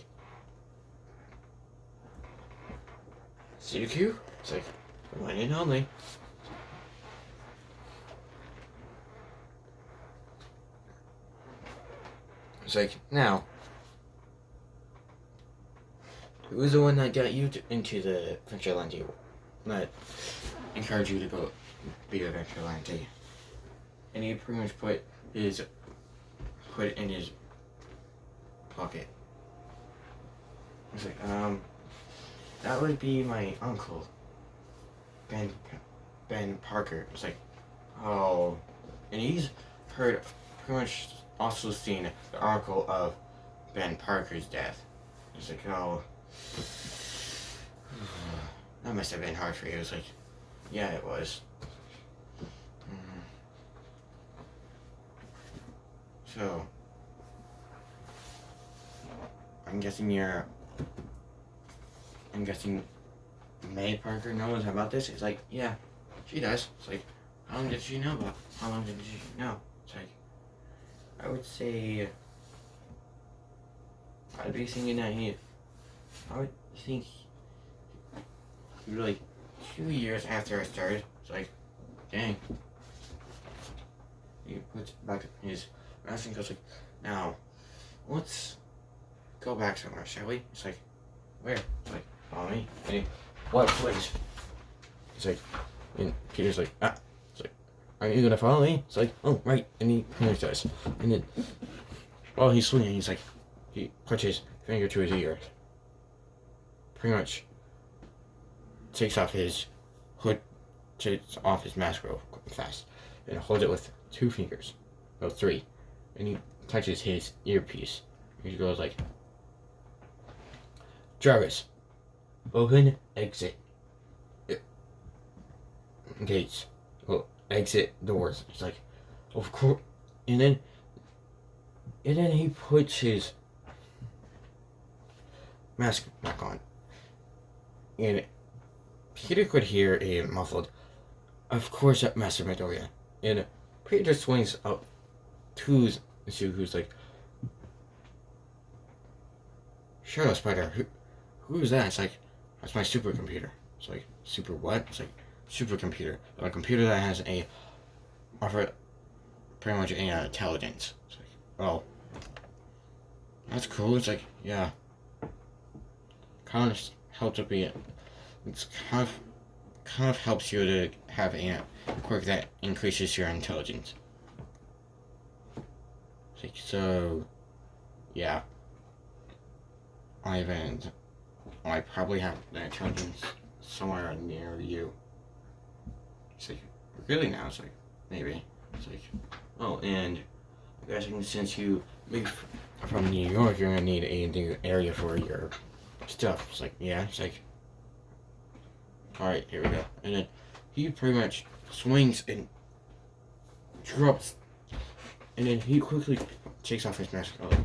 Izuku? It's like, one and only. It's like, now, who was the one that got you into the vigilante? That encouraged you to go be a vigilante? And he pretty much put it in his pocket. He's like, that would be my uncle, Ben Parker. It's like, oh, and he's heard pretty much also seen the article of Ben Parker's death. It's like, oh, that must have been hard for you. It's like, yeah, it was. So, I'm guessing May Parker knows about this. It's like, yeah, she does. It's like, how long did she know? It's like, I would say, I'd be thinking that I would think, like, 2 years after I started. It's like, dang. He puts back his mask and goes like, now, let's go back somewhere, shall we? It's like, where? It's like, follow me. And he, what place? It's like, and Peter's like, It's like, are you gonna follow me? It's like, oh, right. And he pretty much does. And then, while he's swinging, he's like, he puts his finger to his ear. Pretty much takes off his hood, takes off his mask real fast, and holds it with 2 fingers. No, 3. And he touches his earpiece. He goes like, Jarvis, open exit gates. Well, exit doors. It's like, of course. And then he puts his mask back on. And Peter could hear a muffled, of course, Master Midoriya. And Peter swings up to who's like, Shadow Spider, who's that? It's like, that's my supercomputer. It's like, super what? It's like, supercomputer. A computer that has pretty much a intelligence. It's like, oh, that's cool. It's like, yeah. Kind of helps it be. It's kind of helps you to have a quirk that increases your intelligence. It's like, so, yeah. I probably have the intelligence somewhere near you. It's like, really now? It's like, maybe. It's like, oh, and I'm guessing since you moved from New York, you're gonna need a new area for your stuff. It's like, yeah. It's like, alright, here we go. And then he pretty much swings and drops, and then he quickly takes off his mask. Like,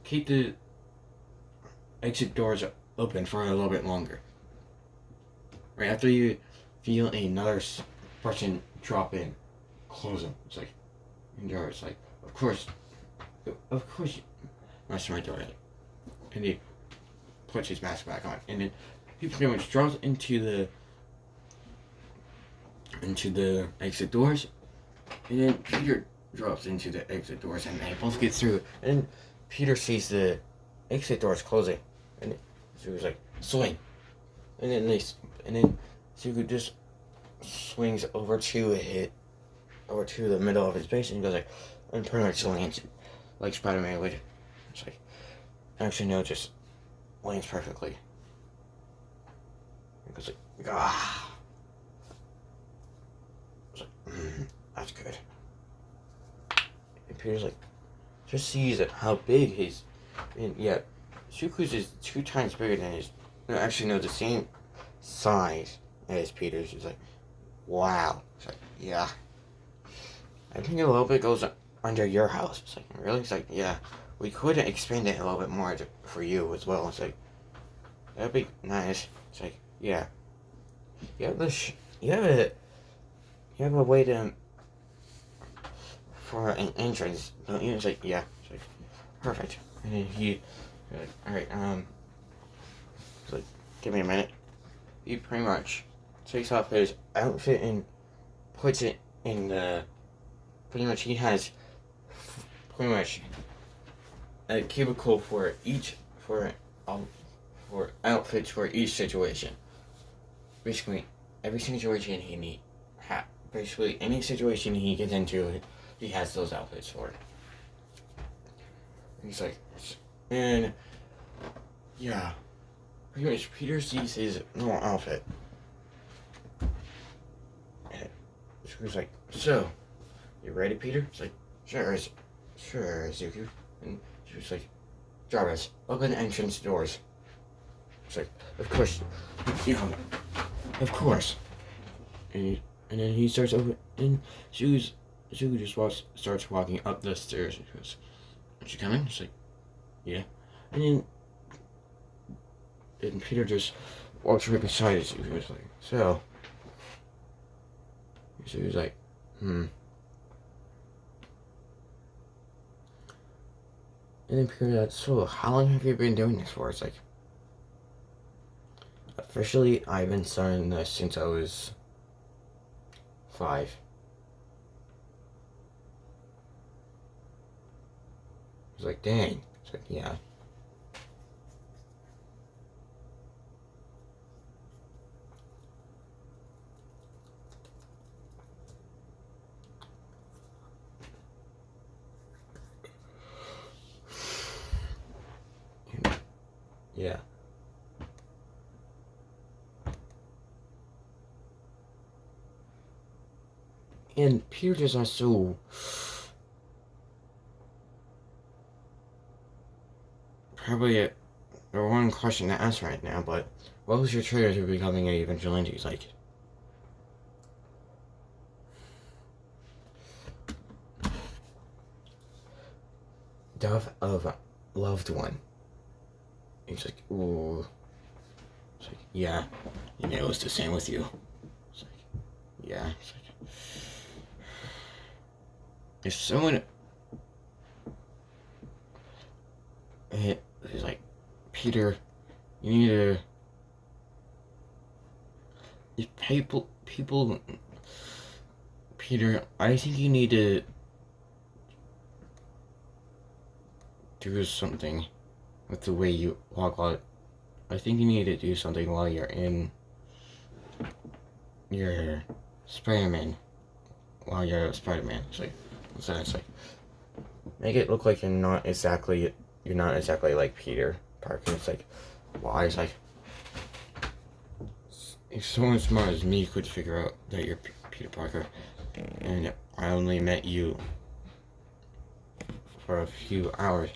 keep the exit doors open for a little bit longer. Right after you feel another person drop in, close them. It's like, and it's like, of course, Master Midoriya. And he puts his mask back on, and then he pretty much drops into the exit doors, and then Peter drops into the exit doors, and they both get through. And Peter sees the exit doors closing, and so he was like, swing, and then Zuko just swings over to the middle of his base, and he goes like, and pretty much lands like Spiderman would. It's like, actually no, just lands perfectly. It goes like, ah. It's like, that's good. And Peter's like, just sees how big his, and yeah, Zuko's is 2 times bigger than his. No, actually no, the same size as Peter's. He's like, wow. It's like, yeah. I think a little bit goes under your house. It's like, really? It's like, yeah. We could expand it a little bit more for you as well. It's like, that'd be nice. It's like, yeah. You have a way to for an entrance, don't you? It's like, yeah. It's like, perfect. And then he, like, alright, it's like, give me a minute. He pretty much takes off his outfit and puts it in the, pretty much he has pretty much a cubicle for outfits for each situation. Basically, every situation basically any situation he gets into, he has those outfits for. And he's like, and yeah, pretty much Peter sees his normal outfit. And he's like, so, you ready, Peter? It's like, sure, Zuko. And she was like, Jarvis, open the entrance doors. It's like, of course, of course. And then he starts open, and Zuko just starts walking up the stairs. And goes, "Are you coming?" It's like, yeah. And Peter just walks right beside Zuko. He was like, so he was like, And then Peter's like, so how long have you been doing this for? It's like, officially, I've been starting this since I was 5. He's like, dang. It's like, yeah. Yeah. And Peter just not so probably the one question to ask right now, but what was your trigger to becoming a vigilante? He's like, death of a loved one. He's like, ooh. It's like, yeah, you know, it's the same with you. It's like, yeah. It's like, if someone, he's like, Peter, you need to, if people, Peter, I think you need to do something with the way you walk out. I think you need to do something while you're in your Spiderman. While you're Spiderman. It's like, what's that? It's like, make it look like you're not exactly like Peter Parker. It's like, why? It's like, if someone as smart as me could figure out that you're Peter Parker, and I only met you for a few hours,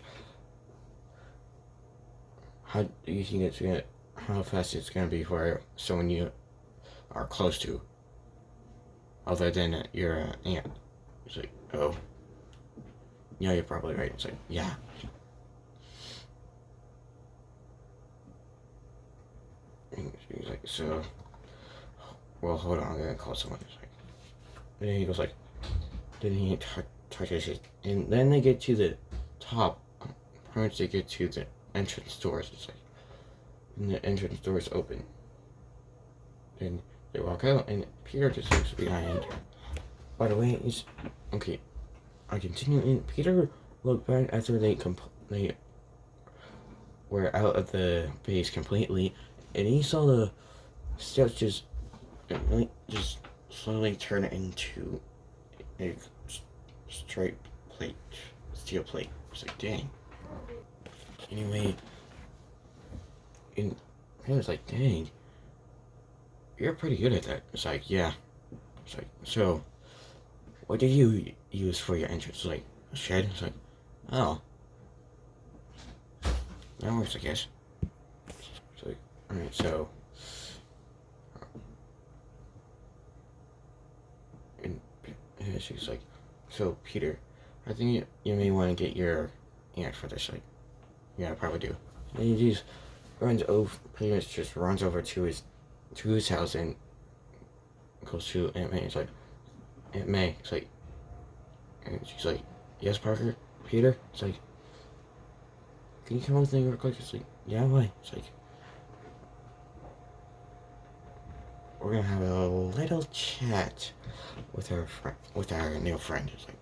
how do you think how fast it's gonna be for someone you are close to, other than your aunt? It's like, oh, yeah, you're probably right. It's like, yeah. And he's like, so, well, hold on, I'm gonna call someone. It's like, and then he goes like, then he touches it, and then they get to the top. Pretty much they get to the entrance doors. It's like, and the entrance doors open. Then they walk out, and Peter just looks behind. By the way, it's okay. I continue, and Peter looked back after they were out of the base completely, and he saw the steps just slowly turn into a straight plate, steel plate. It's like, dang. Anyway, and he was like, dang, you're pretty good at that. It's like, yeah. It's like, so, what did you use for your entrance? It's like, a shed? It's like, oh. That works, I guess. It's like, alright, so. And she's like, so, Peter, I think you may want to get your aunt for this. Like, yeah, I probably do. And he just runs over, pretty much just runs over to his house and goes to Aunt May. It's like, Aunt May. It's like, and she's like, yes, Parker? Peter? It's like, can you come over with me real quick? It's like, yeah, why? It's like, we're gonna have a little chat with our new friend. It's like,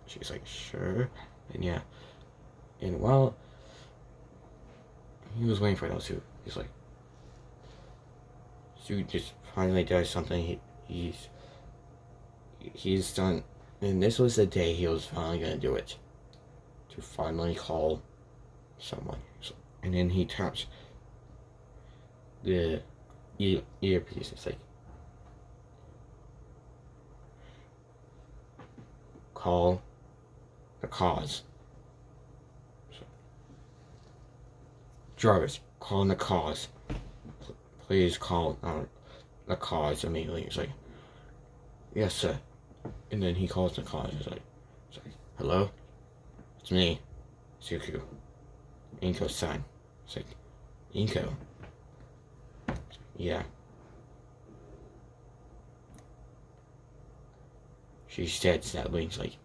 she's like, sure. And yeah. And while he was waiting for those two, he's like, Stu just finally does something he's done, and this was the day he was finally gonna do it. To finally call someone. So, and then he taps the earpiece. It's like, call the cause. So, Jarvis, calling the cause. Please call the cause immediately. It's like, yes, sir. And then he calls the cause. It's like, hello? It's me, Suku. Inko's son. It's like, Inko? Yeah. She's dead, sadly. It's like,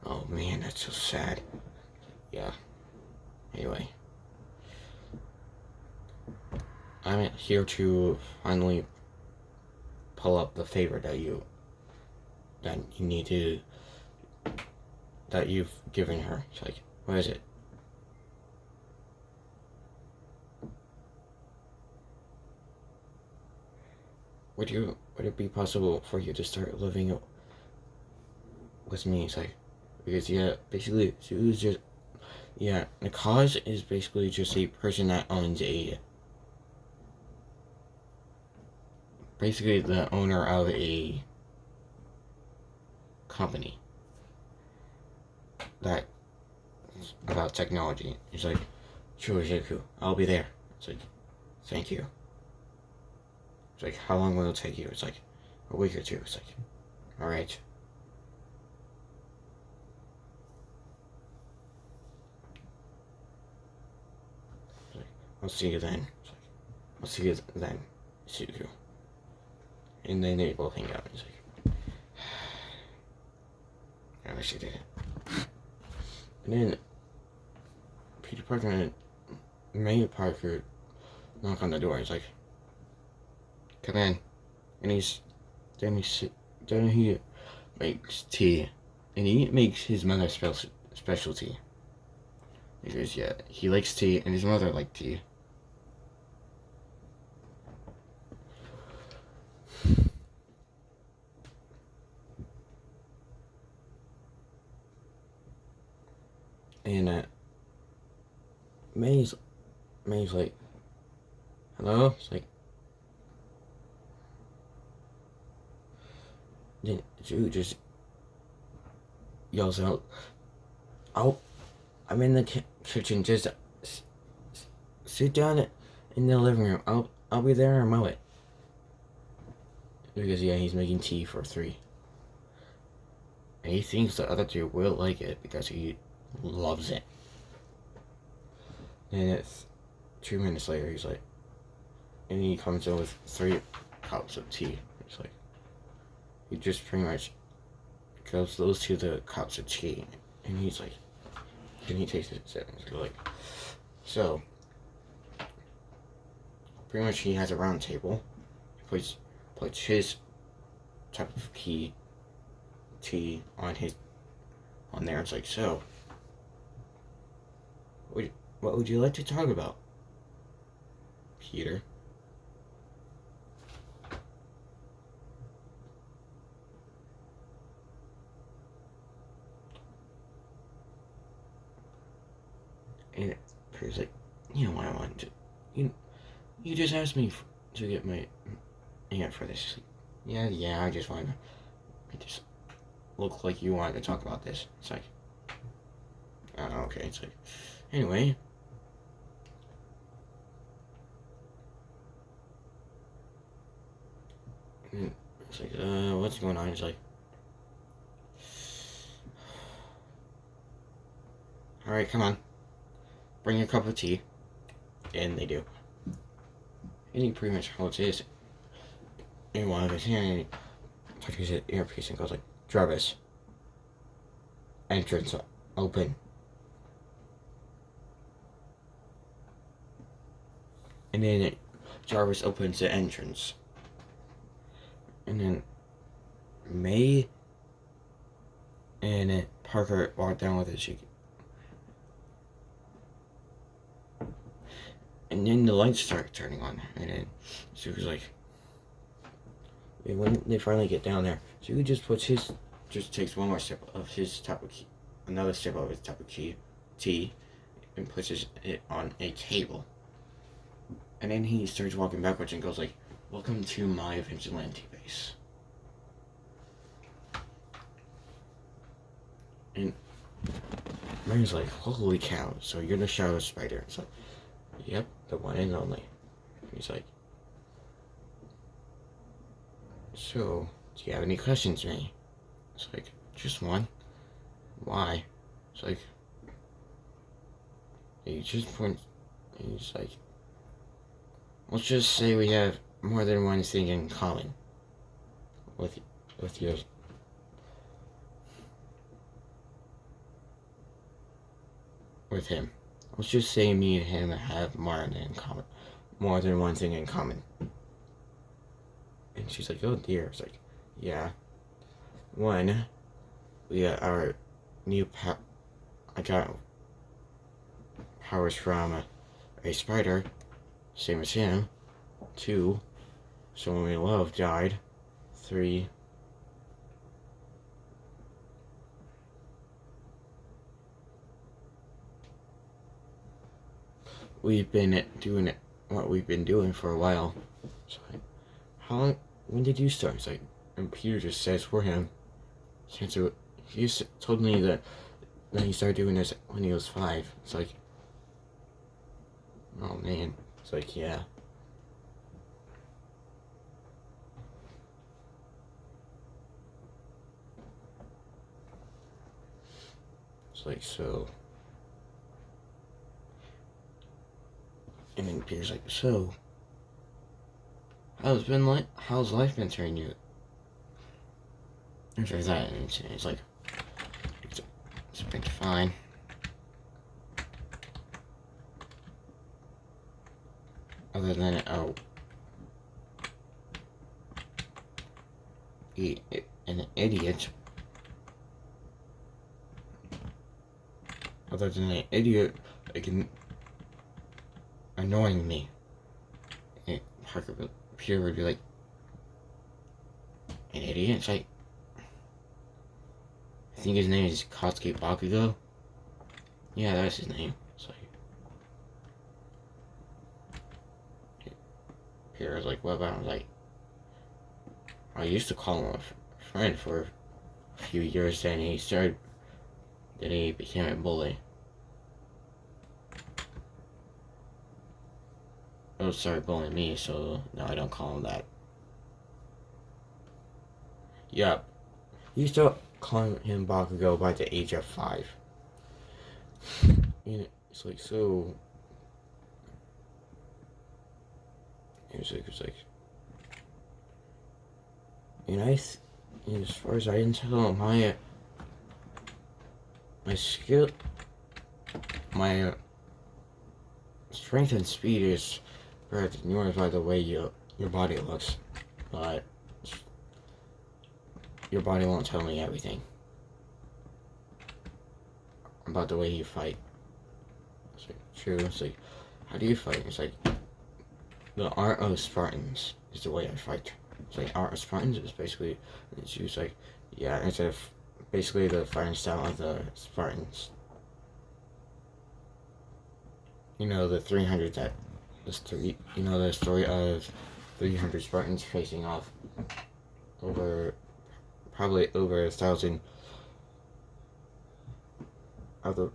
oh man, that's so sad. Yeah. Anyway. I'm here to finally pull up the favor that you've given her. It's like, what is it? Would it be possible for you to start living with me? It's like, because yeah, basically she was just, yeah, the cause is basically just a person that owns basically the owner of a company that about technology. It's like, Sure, Deku, I'll be there. It's like, thank you. It's like, how long will it take you? It's like, a week or two. It's like, alright. Like, I'll see you then. It's like, I'll see you then, Deku. And then they both hang out. It's like, I wish you did it. And then Peter Parker and May Parker knock on the door. He's like, come in. And then he makes tea. And he makes his mother specialty. Because, yeah, he likes tea, and his mother liked tea. And May's like, hello? It's like, then Drew just yells out, I'm in the kitchen, just sit down in the living room. I'll be there in a moment. Because, yeah, he's making tea for 3. And he thinks the other 2 will like it because he loves it. And it's 2 minutes later, he's like, and he comes in with 3 cups of tea. It's like, he just pretty much goes those 2 the cups of tea, and he's like, then he takes it and he's like, so, pretty much he has a round table. He puts his type of tea on there. It's like, so, what would you like to talk about, Peter? And Peter's like, you know what I want to, you just asked me to get my aunt for this. Like, yeah, I just wanted to, it just looked like you wanted to talk about this. It's like, oh, okay. It's like, anyway. It's like, what's going on? It's like, alright, come on. Bring your cup of tea. And they do. And he pretty much holds his in one of his hands, and he touches his earpiece and goes like, Jarvis, entrance open. And then Jarvis opens the entrance. And then May and Parker walk down with his. And then the lights start turning on. And then Zuko's like, and when they finally get down there, Zuko just takes one more sip of his type of key, another sip of his type of tea, and places it on a table. And then he starts walking backwards and goes like, welcome to my vigilante base. And Mary's like, holy cow, so you're the Shadow Spider. It's like, yep, the one and only. He's like, so, do you have any questions, May? It's like, just one. Why? It's like, he just points, he's like, let's just say we have more than one thing in common with yours. With him. Let's just say me and him have more than one thing in common. And she's like, oh dear. It's like, yeah. One, we got our new I got powers from a spider, same as him. 2, someone we love died. 3, we've been doing what we've been doing for a while. So like, how long? When did you start? It's like, and Peter just says for him. He told me that he started doing this when he was 5. It's like, Oh man. It's like, yeah. It's like, so. And then Peter's like, so. How's life been treating you? After that, and it's like, it's been fine. Other than, an idiot. Other than an idiot, annoying me. And Peter would be like, an idiot? It's like, I think his name is Katsuki Bakugo. Yeah, that's his name. It's like, Peter was like, what about him? I was like, I used to call him a friend for a few years, then he became a bully. Oh, started bullying me, so no, I don't call him that. Yep. You start calling him Bakugo by the age of 5. And it's like, so. It's like. And as far as I can tell, my skill, my strength and speed is better than yours by the way your body looks, but your body won't tell me everything about the way you fight. It's like, true. It's like, how do you fight? It's like, the art of Spartans is the way I fight. It's like, art of Spartans is basically, it's used like, yeah, it's basically the fighting style of the Spartans. You know, the 300 that, you know, the story of 300 Spartans facing off probably over 1,000 other,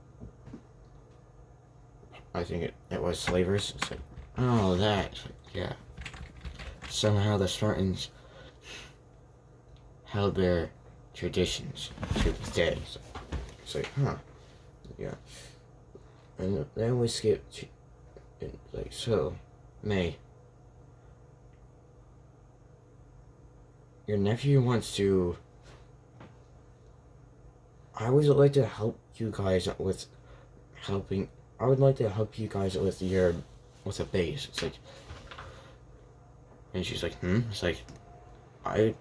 I think it was slavers. It's like, oh, that, yeah. Somehow the Spartans held their traditions to this day. So it's like, huh, yeah. And then we skip to, like, so, May. Your nephew wants to. I would like to help you guys with helping. I would like to help you guys with a base. It's like, and she's like, It's like, it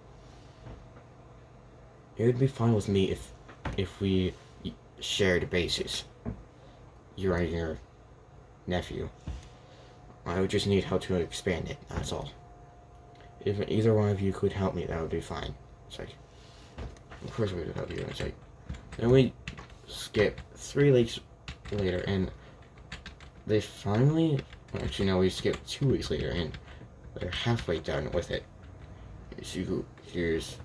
would be fine with me if we shared bases. You and your nephew. I would just need help to expand it. That's all. If either one of you could help me, that would be fine. It's like, of course we would help you. It's like, then we skip 3 weeks later, and they finally. Actually, no, we skipped 2 weeks later, and they're halfway done with it. Here's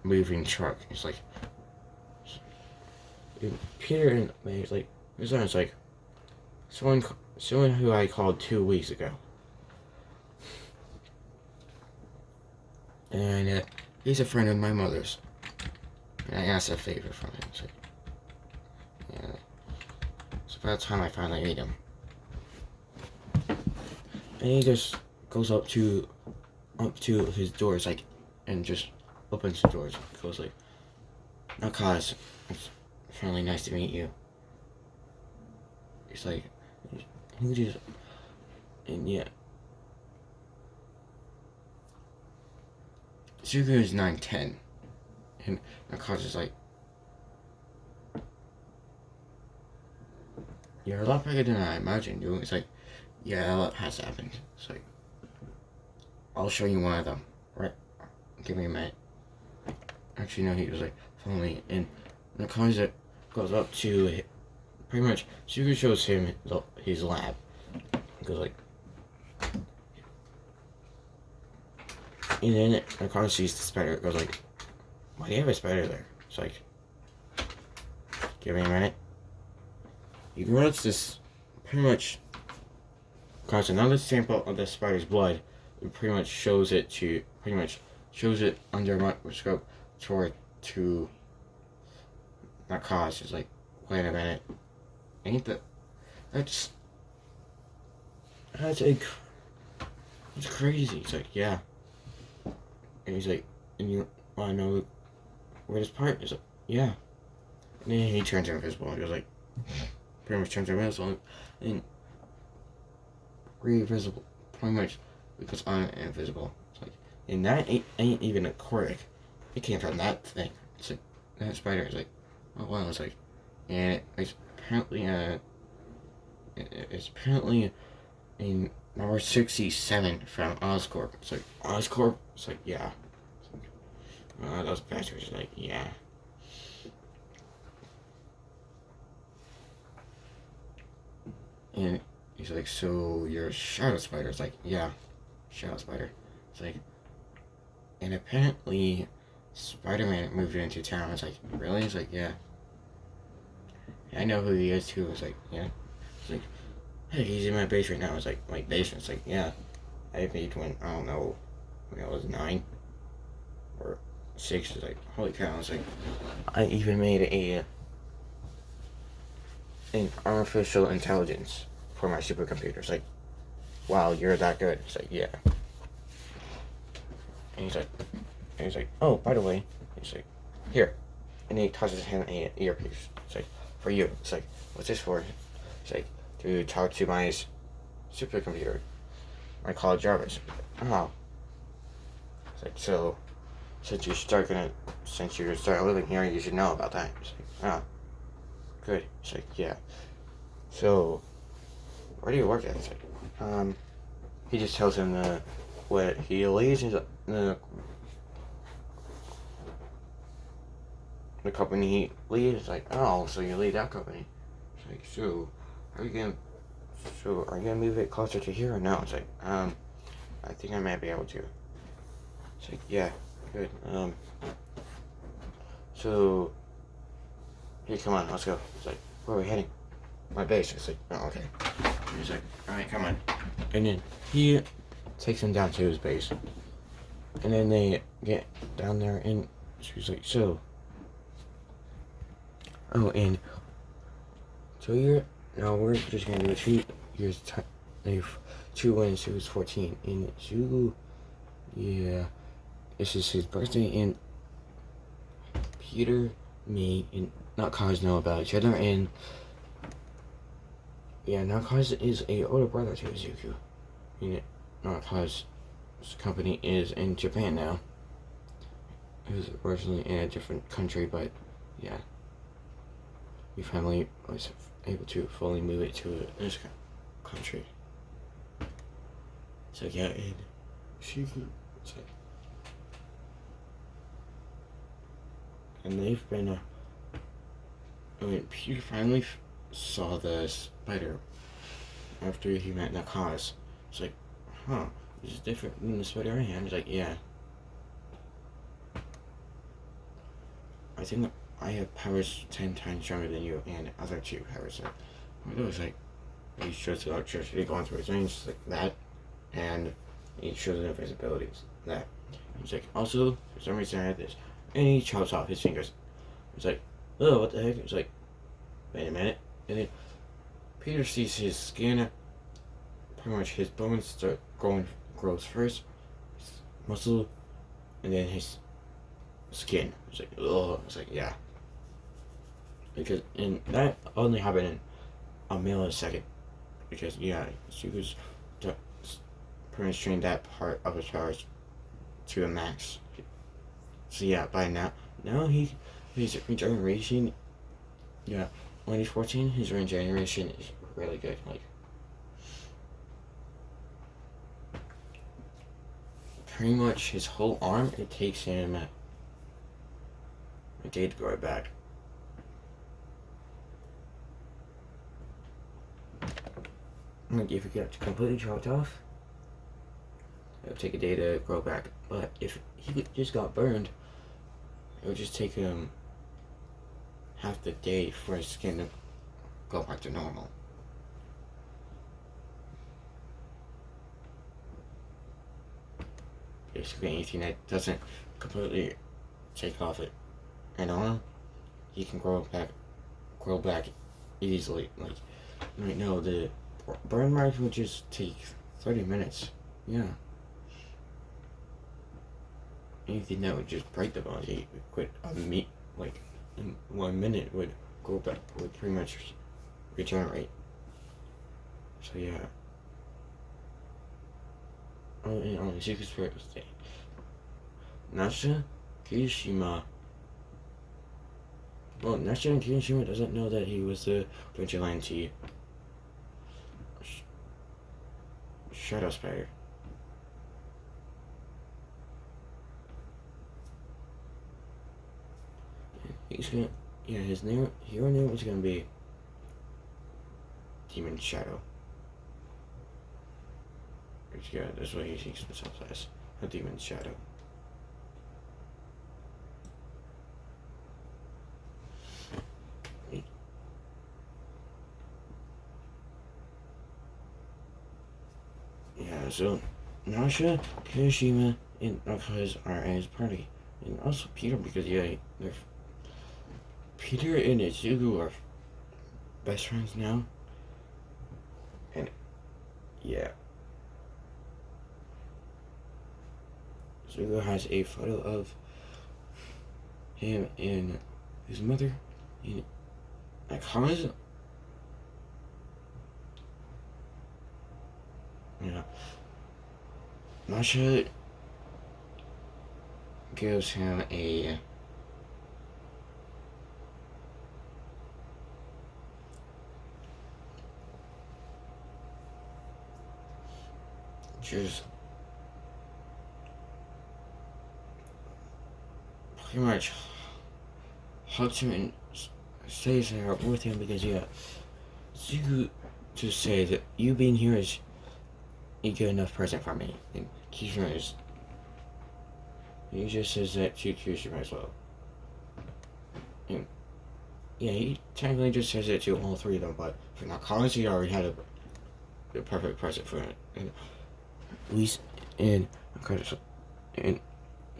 moving truck. It's like, Peter and May's like, it's like someone who I called 2 weeks ago, and he's a friend of my mother's, and I asked a favor from him. So, yeah, it's about time I finally meet him. And he just goes up to his doors, like, and just opens the doors. Goes like, "No, cause it's finally nice to meet you." He's like, "Who just?" And yeah, Suga is 9'10", and Naka's is like, "You're a lot bigger than I imagined you." It's like, yeah, a lot has happened. It's like, I'll show you one of them. Right? Give me a minute. Actually, no, he was like, follow me. And Nakaza goes up to, pretty much, Suga shows him his lab. He goes like, and then Nakaza sees the spider. It goes like, why do you have a spider there? It's like, give me a minute. You can notice this, pretty much, cause another sample of the spider's blood, it pretty much shows it under a microscope to not cause. It's like, wait a minute, ain't that that's like it's crazy. It's like, yeah, and he's like, and you want to know where this part is? Like, yeah, and then he turns invisible and goes like, pretty much turns invisible and re-invisible, pretty much because I'm invisible. It's like, and that ain't even a quirk. It came from that thing. It's like, that spider is like, oh wow, it's like, and it's apparently in number 67 from Oscorp. It's like, Oscorp? It's like, yeah. It's like, those bastards are like, yeah. And he's like, so you're a shadow spider? It's like, yeah, shadow spider. It's like, and apparently Spiderman moved into town. It's like, really? It's like, yeah. I know who he is too. It's like, yeah. It's like, hey, he's in my base right now. It's like, my basement. It's like, yeah. I made when, I don't know, when I was 9 or 6. It's like, holy cow. It's like, I even made an artificial intelligence for my supercomputer. It's like, wow, you're that good. It's like, yeah. And he's like, oh, by the way, he's like, here. And he tosses him an earpiece. It's like, for you. It's like, what's this for? It's like, to talk to my supercomputer, my college Jarvis. Oh. It's like, so, since you start living here, you should know about that. It's like, oh, good. It's like, yeah. So, where do you work at? It's like, he just tells him what he leaves the company he leaves. Like, oh, so you leave that company? It's like, so are you gonna move it closer to here or no? It's like, I think I might be able to. It's like, yeah, good. So hey, come on, let's go. It's like, where are we heading? My base. It's like, oh, okay. He's like, alright, come on. And then he takes him down to his base. And then they get down there and she's like, so. Oh, and so we're just gonna do 2 years, 2 wins, he was 14. And yeah, this is his birthday, and Peter, me, and Nakaz know about each other, and yeah, Nakaz is a older brother to Izuku. And Nakaz's company is in Japan now. It was originally in a different country, but yeah, we finally was able to fully move it to this country. So yeah, and and they've been. Peter finally saw the spider after he met Nakaz. It's like, huh, this is different than the spider I had. He's like, yeah. I think I have powers 10 times stronger than you and other 2 powers. It was like, he shows the electricity going through his veins like that, and he shows the invisibilities that. He's like, also, for some reason I had this. And he chops off his fingers. He's like, oh, what the heck? He's like, wait a minute. And then Peter sees his skin, pretty much his bones start grows first, his muscle, and then his skin. It's like, oh, it's like, yeah. Because, and that only happened in a millisecond. Because, yeah, she was pretty much trained that part of his powers to the max. So, yeah, by now his regeneration, yeah, when he's 14, his regeneration is really good. Like, pretty much his whole arm, it takes him a day to grow it back. Like, if it gets completely chopped off, it would take a day to grow back. But if he just got burned, it would just take him half the day for his skin to go back to normal. basically anything that doesn't completely take off it an arm, he can grow back easily. Like right now, the burn mark would just take 30 minutes. Yeah. Anything that would just break the bones, he would quit like in 1 minute would go back, would pretty much regenerate. So yeah. Oh, and on the secret birthday, Nasha Kirishima. Well, Nasha and Kirishima doesn't know that he was the vigilante Shadow Spider. He's gonna, yeah, his hero name was gonna be Demon Shadow. Yeah, that's what he thinks himself as, a Demon Shadow. Yeah, so Nasha, Kirishima, and Nakaz are at his party. And also Peter, because yeah, Peter and Izuku are best friends now. And yeah. Izuku has a photo of him and his mother in Nakaz. Yeah. Nasha gives him a just pretty much hugs him and stays there with him because yeah, Zuko just says that you being here is a good enough present for me, and Kishima is. He just says that to Kishima as well. And yeah, he technically just says it to all three of them, but for Nakaz, he already had a perfect present for it. And at least, and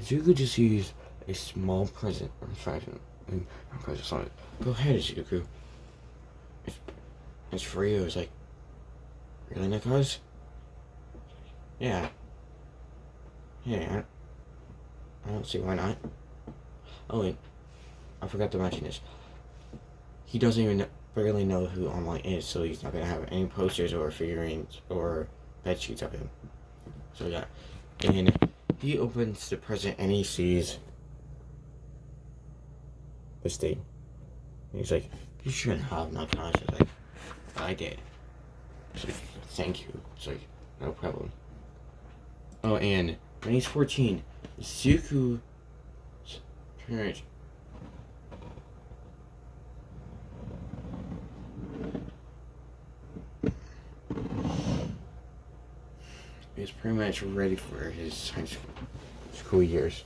Zuko just used a small present in front of him. And Nakaz just like, go ahead, Zuko. It's for you. It's like, really, Nakaz? Yeah. Yeah, I don't see why not. Oh wait, I forgot to mention this. He doesn't even really know who Online is, so he's not gonna have any posters or figurines or bed sheets of him. So yeah, and he opens the present and he sees this thing. And he's like, you shouldn't have no conscience. Like, I did. It's like, thank you. It's like, no problem. Oh, and when he's 14, Zuko's parents is pretty much ready for his high school years.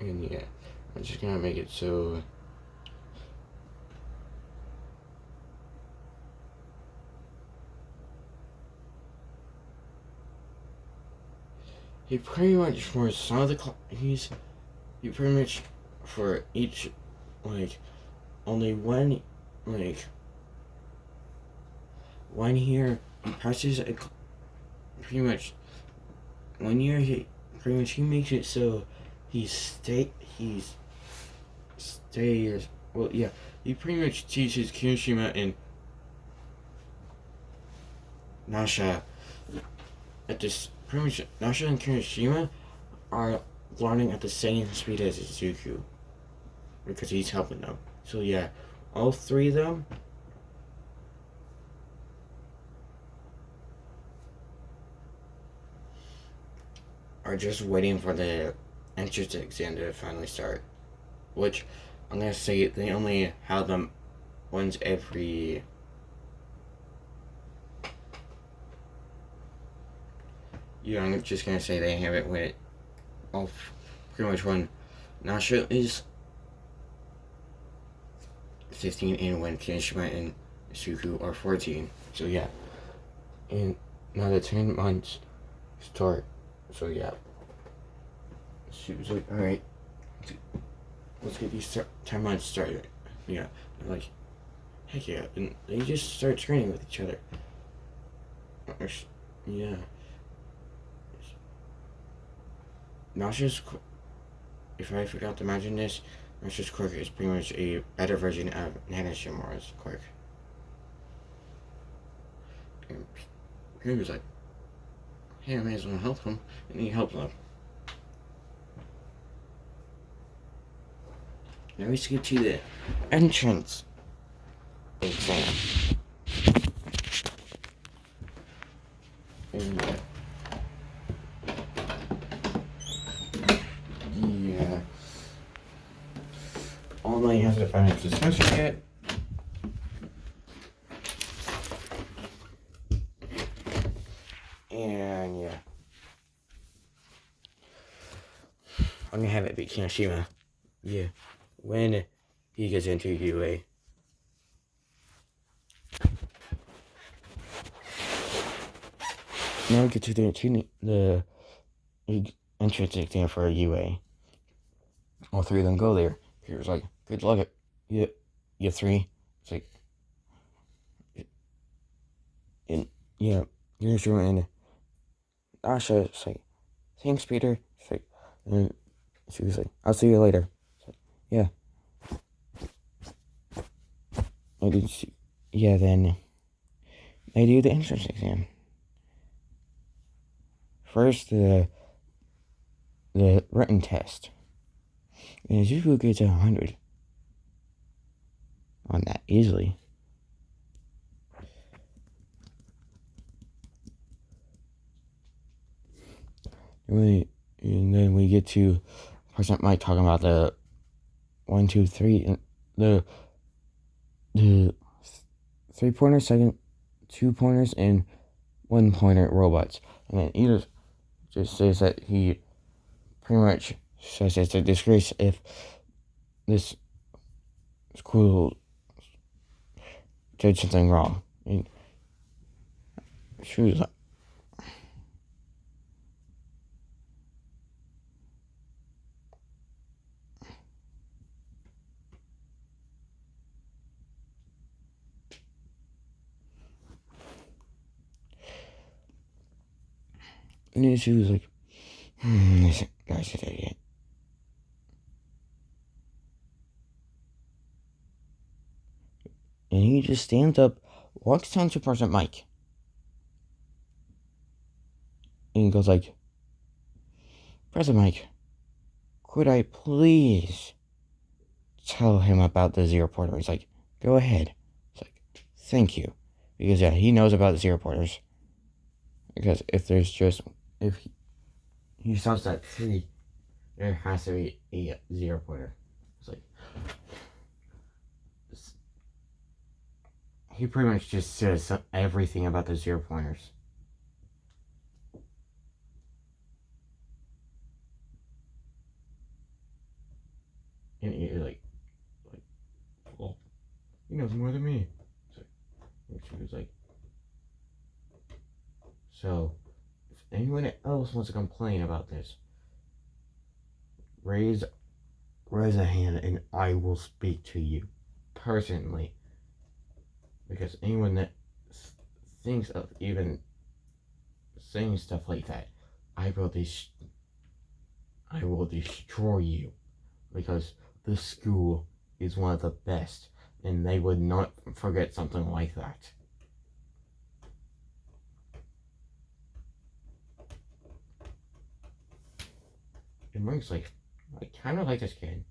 And yeah, I'm just gonna make it so he pretty much for some of the he pretty much for each like only one like 1 year he passes a pretty much 1 year he pretty much he makes it so he stays well yeah he pretty much teaches Kirishima and Nasha at this pretty much Nasha and Kirishima are learning at the same speed as Izuku because he's helping them. So yeah, all three of them are just waiting for the entrance exam to finally start. Which I'm gonna say they only have them once every yeah, I'm just gonna say they have it when it pretty much when Nasha is 15 and when Kirishima and Suku are 14. So yeah, And now the 10 months start. So yeah, she was like, all right, let's get these 10 months started. Yeah, I'm like, heck yeah. And they just start training with each other. Yeah. Nauseous, if I forgot to mention this, Nauseous Quirk is pretty much a better version of Nana Shimura's Quirk. And he was like, hey, I may as well help him. And he helped him. Now we get to the entrance exam. And yeah. All night has to finish the semester yet. And yeah. I'm gonna have it be Kinoshima. Yeah. When he gets into UA. Now we get to the entrance exam for a UA. All three of them go there. He was like, good luck. You three. It's like, and yeah, here's your and Asha. It's like, thanks, Peter. It's like, and she was like, I'll see you later. It's like, yeah. I did see. Yeah, then I do the entrance exam. First, the written test. And Zuko gets 100 on that easily. And then we get to President Mike talking about the 1, 2, 3, and the 3-pointer, second 2-pointers, and 1-pointer robots. And then Edith just says that he pretty much says it's a disgrace if this school did something wrong. And she was like, and then she was like, this guy's an idiot. And he just stands up, walks down to President Mike, and he goes like, President Mike, could I please tell him about the zero porter? He's like, go ahead. It's like, thank you. Because yeah, he knows about the zero porters. Because if he starts at 3, there has to be a zero pointer. It's like, he pretty much just says everything about the zero pointers. And you're like, well, he knows more than me. So, and she was like, so, if anyone else wants to complain about this, raise a hand and I will speak to you personally. Because anyone that thinks of even saying stuff like that, I will destroy you. Because this school is one of the best, and they would not forget something like that. And Mike's like, I kind of like this kid.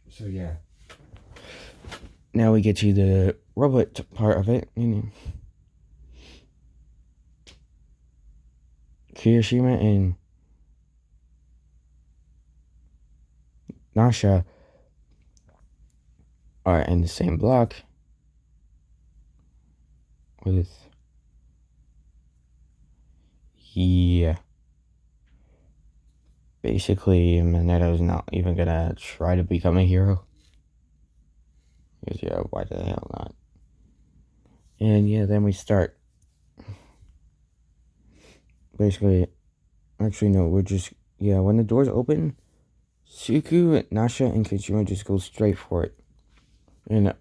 So yeah. Now we get to the robot part of it. Kirishima and Nasha are in the same block. with, yeah, basically Mineto's not even gonna try to become a hero. Because, yeah, why the hell not? And, yeah, then we start. Basically, actually, no, we're just, yeah, when the doors open, Suku, Nasha, and Kishima just go straight for it. And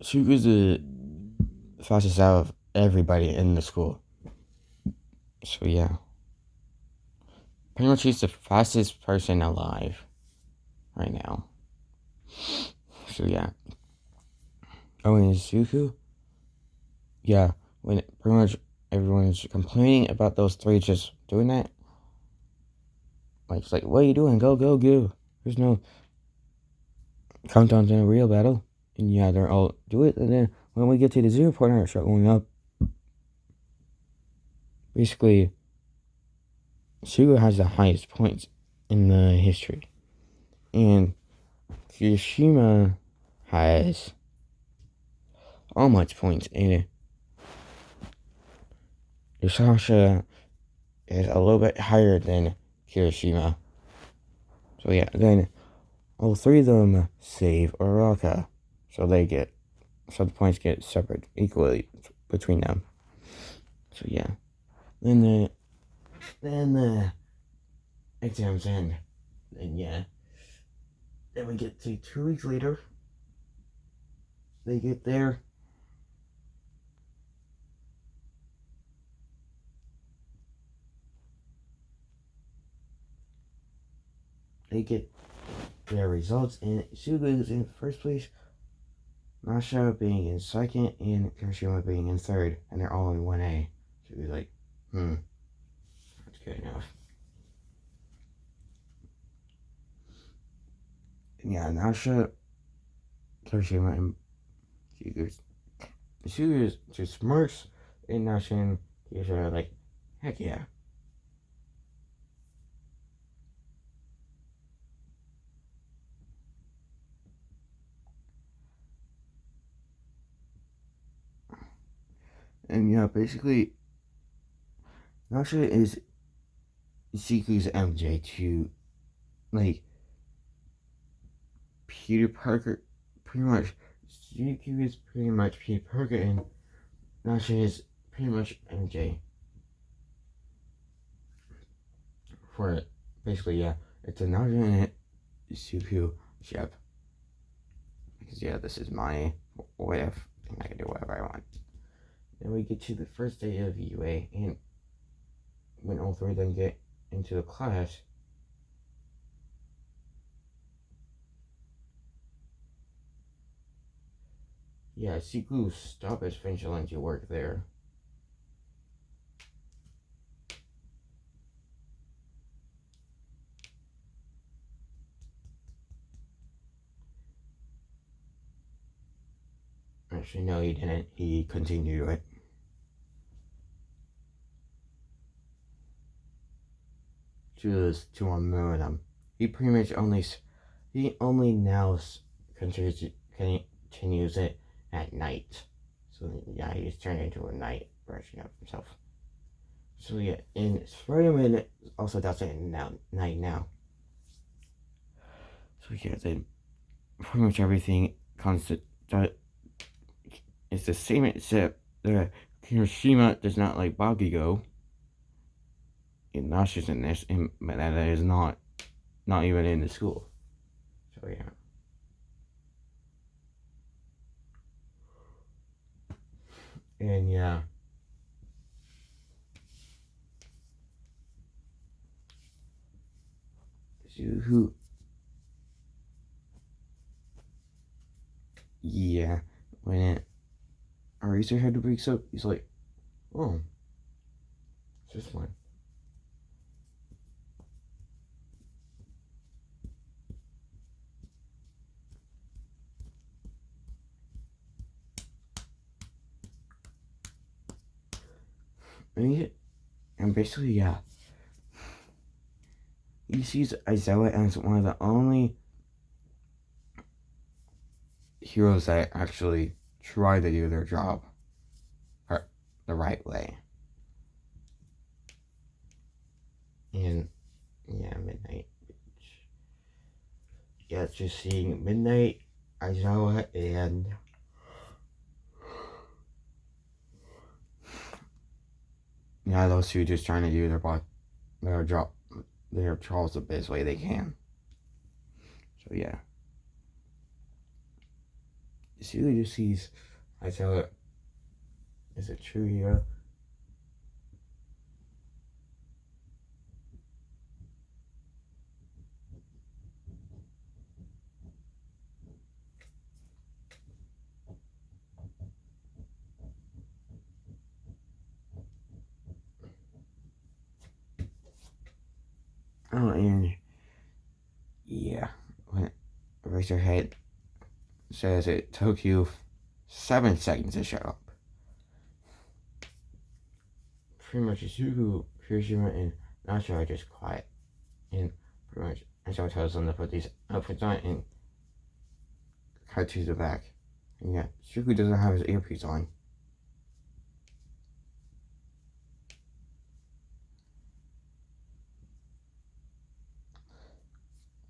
Suku's the fastest out of everybody in the school. So, yeah. Pretty much he's the fastest person alive right now. So, yeah. Oh, and Suku? Yeah, when pretty much everyone's complaining about those three just doing that. Like, it's like, what are you doing? Go, go, go. There's no countdown to a real battle. And yeah, they're all do it. And then when we get to the 0 point, I start going up. Basically, Suga has the highest points in the history. And Kirishima has all much points in it. Sasha is a little bit higher than Kirishima. So yeah, then all three of them save Araka. So the points get separate equally between them. So yeah. Then the exams end. And yeah. Then we get to 2 weeks later. They get there. They get their results, and Suga is in first place, Nasha being in second, and Kirishima being in third, and they're all in 1A. So he's like, that's good enough. And yeah, Nasha, Kirishima, and Suga just smirks, and Nasha and Kirishima are like, heck yeah. And yeah, basically, Nasha is Siku's MJ to, like, Peter Parker, pretty much. Siku is pretty much Peter Parker, and Nasha is pretty much MJ. For it. Basically, yeah, it's a Nasha and Suku ship. Because, yeah, this is my what if, and I can do whatever I want. Then we get to the first day of UA, and when all three of them get into the class, yeah, Siku stopped his vigilante work there. Actually, no, he didn't. He continued it. Just to unmove them. He pretty much only now continues it at night. So yeah, he's turned into a night version of himself. So yeah, and Spiderman also does it at night now. So yeah, then pretty much everything comes to it's the same except Hiroshima does not like Bakugo. And Nasha's in this, and Manetta is not even in the school. So yeah. And yeah. So who? Yeah. When Eraserhead breaks up, he's like, oh, it's this one. And basically, yeah. He sees Aizawa as one of the only heroes that actually try to do their job. the right way. And yeah, midnight. Yeah, just seeing Midnight, Aizawa, and yeah, those two just trying to do their job, their Charles the best way they can. So yeah, Celia just sees Aizawa as a true hero. Oh, and yeah, when Razorhead says it took you 7 seconds to shut up. Pretty much, Izuku, Kirishima, and Nacho are just quiet. And pretty much, and so tells them to put these outfits on and cut to the back. And yeah, Izuku doesn't have his earpiece on.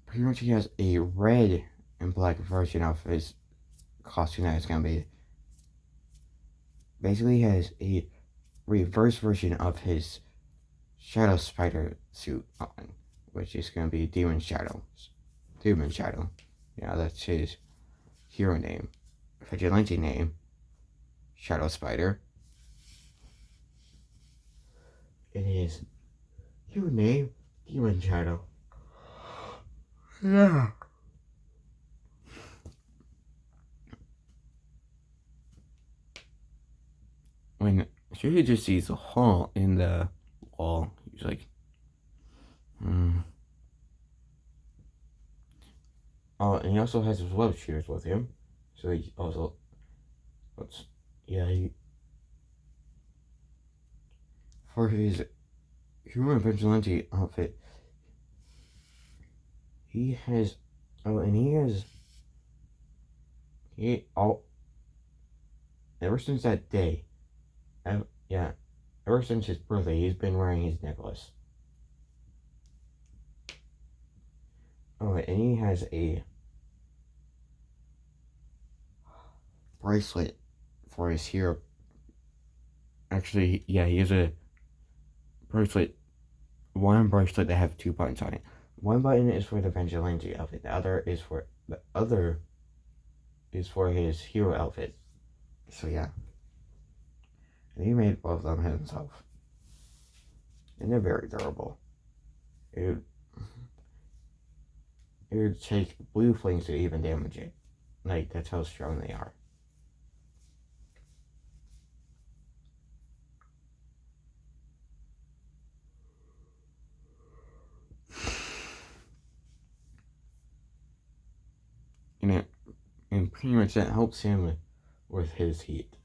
Pretty much, he has a red and black version of his costume that is going to be. Basically, he has a reverse version of his Shadow Spider suit on, which is going to be Demon Shadow. Demon Shadow. Yeah, that's his hero name. Vigilante name, Shadow Spider. And his hero name, Demon Shadow. Yeah. When Shuhei just sees a hole in the wall, he's like, Oh, and he also has his web shooters with him. So he also, for his human vigilante outfit, he has, ever since that day, ever since his birthday, he's been wearing his necklace. Oh, and he has a bracelet for his hero. Actually, yeah, he has a bracelet. One bracelet that have 2 buttons on it. One button is for the vigilante outfit. The other is for his hero outfit. So yeah, and he made both of them himself, and they're very durable. It would take blue flames to even damage it. Like, that's how strong they are. And pretty much that helps him with his heat,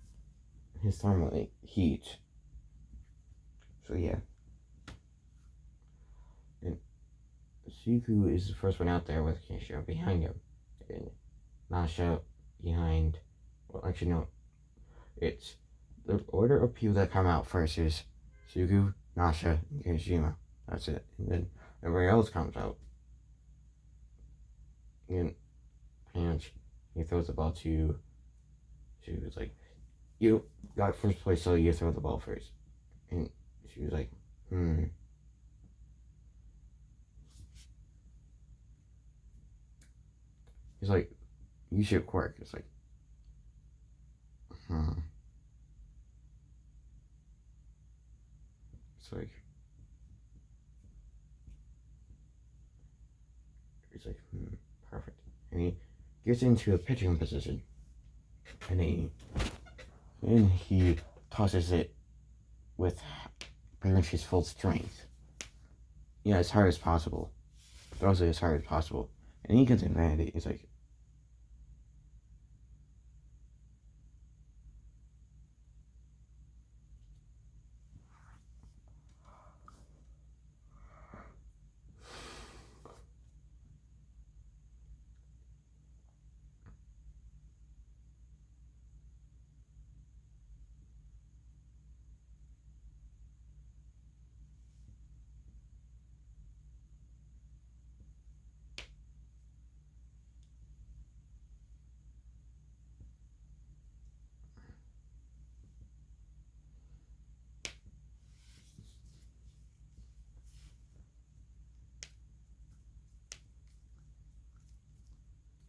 his thermal heat. So yeah, and Suku is the first one out there with Kishiro behind him, and Nasha behind. Well, actually no, it's the order of people that come out first is Suku, Nasha, and Kirishima. That's it, and then everybody else comes out, and pretty much he throws the ball to. She was like, "You got first place, so you throw the ball first." And she was like, He's like, "You should quirk." It's like, It's like, perfect. And he gets into a pitching position, and he tosses it with pretty much his full strength. Yeah, as hard as possible. Throws it as hard as possible. And he gets advantage. It's like,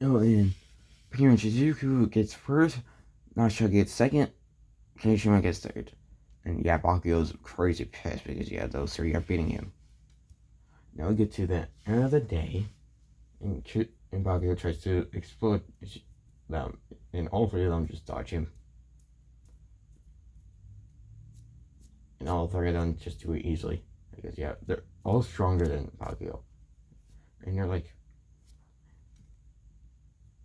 Oh, and pretty much Izuku gets first, Nasha gets second, Kirishima gets third. And yeah, Bakugo's crazy pissed because yeah, those three are beating him. Now we get to the end of the day, and Bakugo tries to explode them, and all three of them just dodge him. And all three of them just do it easily. Because yeah, they're all stronger than Bakugo. And you're like,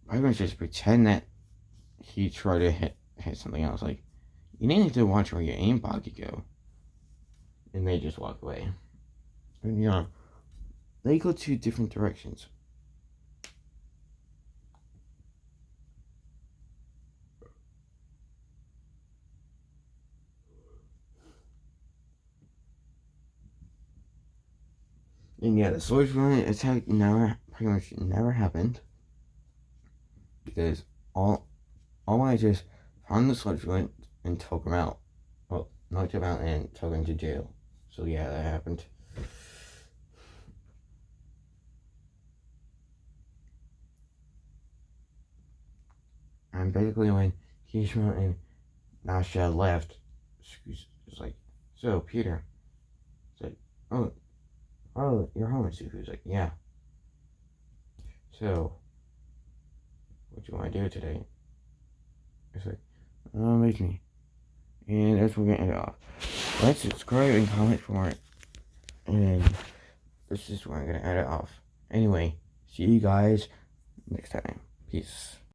why don't you just pretend that he tried to hit something else? Like, you need to watch where you aim, Bakugo. And they just walk away. And yeah, they go two different directions. And yeah, the swordsman attack pretty much never happened. Because all I just found the swordsman and took him out. Well, knocked him out and took him to jail. So yeah, that happened. And basically when Kishima and Nasha left, she was like, so Peter. It's like, oh, you're home, Suku. He's like, yeah. So, what do you want to do today? It's like, make me. And that's where we're gonna end it off. Let's subscribe and comment for more. And this is where I'm gonna end it off. Anyway, see you guys next time. Peace.